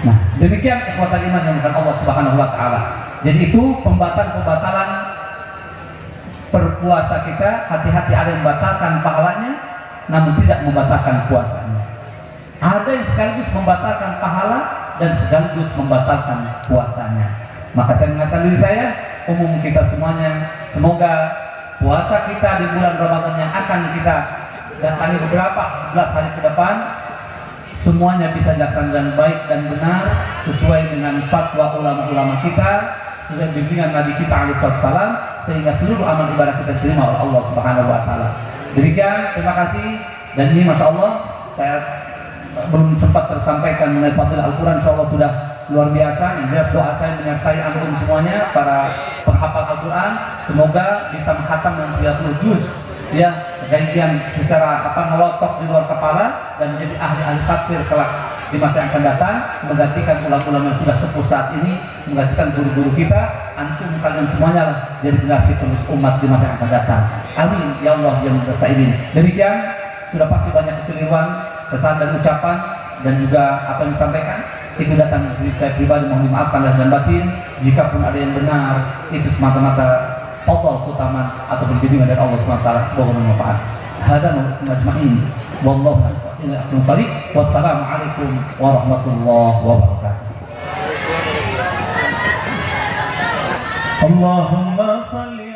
Nah demikian ikhwatal iman yang bukan Allah Subhanahu Wa Taala. Jadi itu pembatalan berpuasa kita. Hati-hati, ada yang membatalkan pahalanya namun tidak membatalkan puasanya. Ada yang sekaligus membatalkan pahala dan sekaligus membatalkan puasanya. Maka saya mengatakan diri saya, umum kita semuanya, semoga puasa kita di bulan Ramadan yang akan kita datangi beberapa belas hari ke depan, semuanya bisa dilaksanakan dengan baik dan benar sesuai dengan fatwa ulama-ulama kita, sesuai bimbingan Nabi kita alaihissalam, sehingga seluruh amal ibadah kita diterima oleh Allah Subhanahu Wa Taala. Demikian, terima kasih. Dan ini masya Allah, saya belum sempat tersampaikan mengenai fadilah Al-Quran. Insya Allah sudah luar biasa. Yang jelas doa saya menyertai antum semuanya, para penghafal Al-Quran, semoga bisa menghatam dengan 30 juz ya, gantian secara ngelotok di luar kepala dan menjadi ahli-ahli tafsir kelak di masa yang akan datang, menggantikan ulama-ulama yang sudah sepuh saat ini, menggantikan guru-guru kita. Antum kalian semuanya lah jadi generasi penerus umat di masa yang akan datang. Amin ya Allah yang berdosa ini. Demikian, sudah pasti banyak kekeliruan, kesan dan ucapan, dan juga apa yang disampaikan itu datang dari saya pribadi, mohon dimaafkan lahir dan batin. Jika pun ada yang benar, itu semata-mata fadl keutamaan atau bimbingan dari Allah SWT, semoga bermanfaat. Hada majma'in wallahu a'lam. Wassalamualaikum warahmatullahi wabarakatuh. Allahumma salli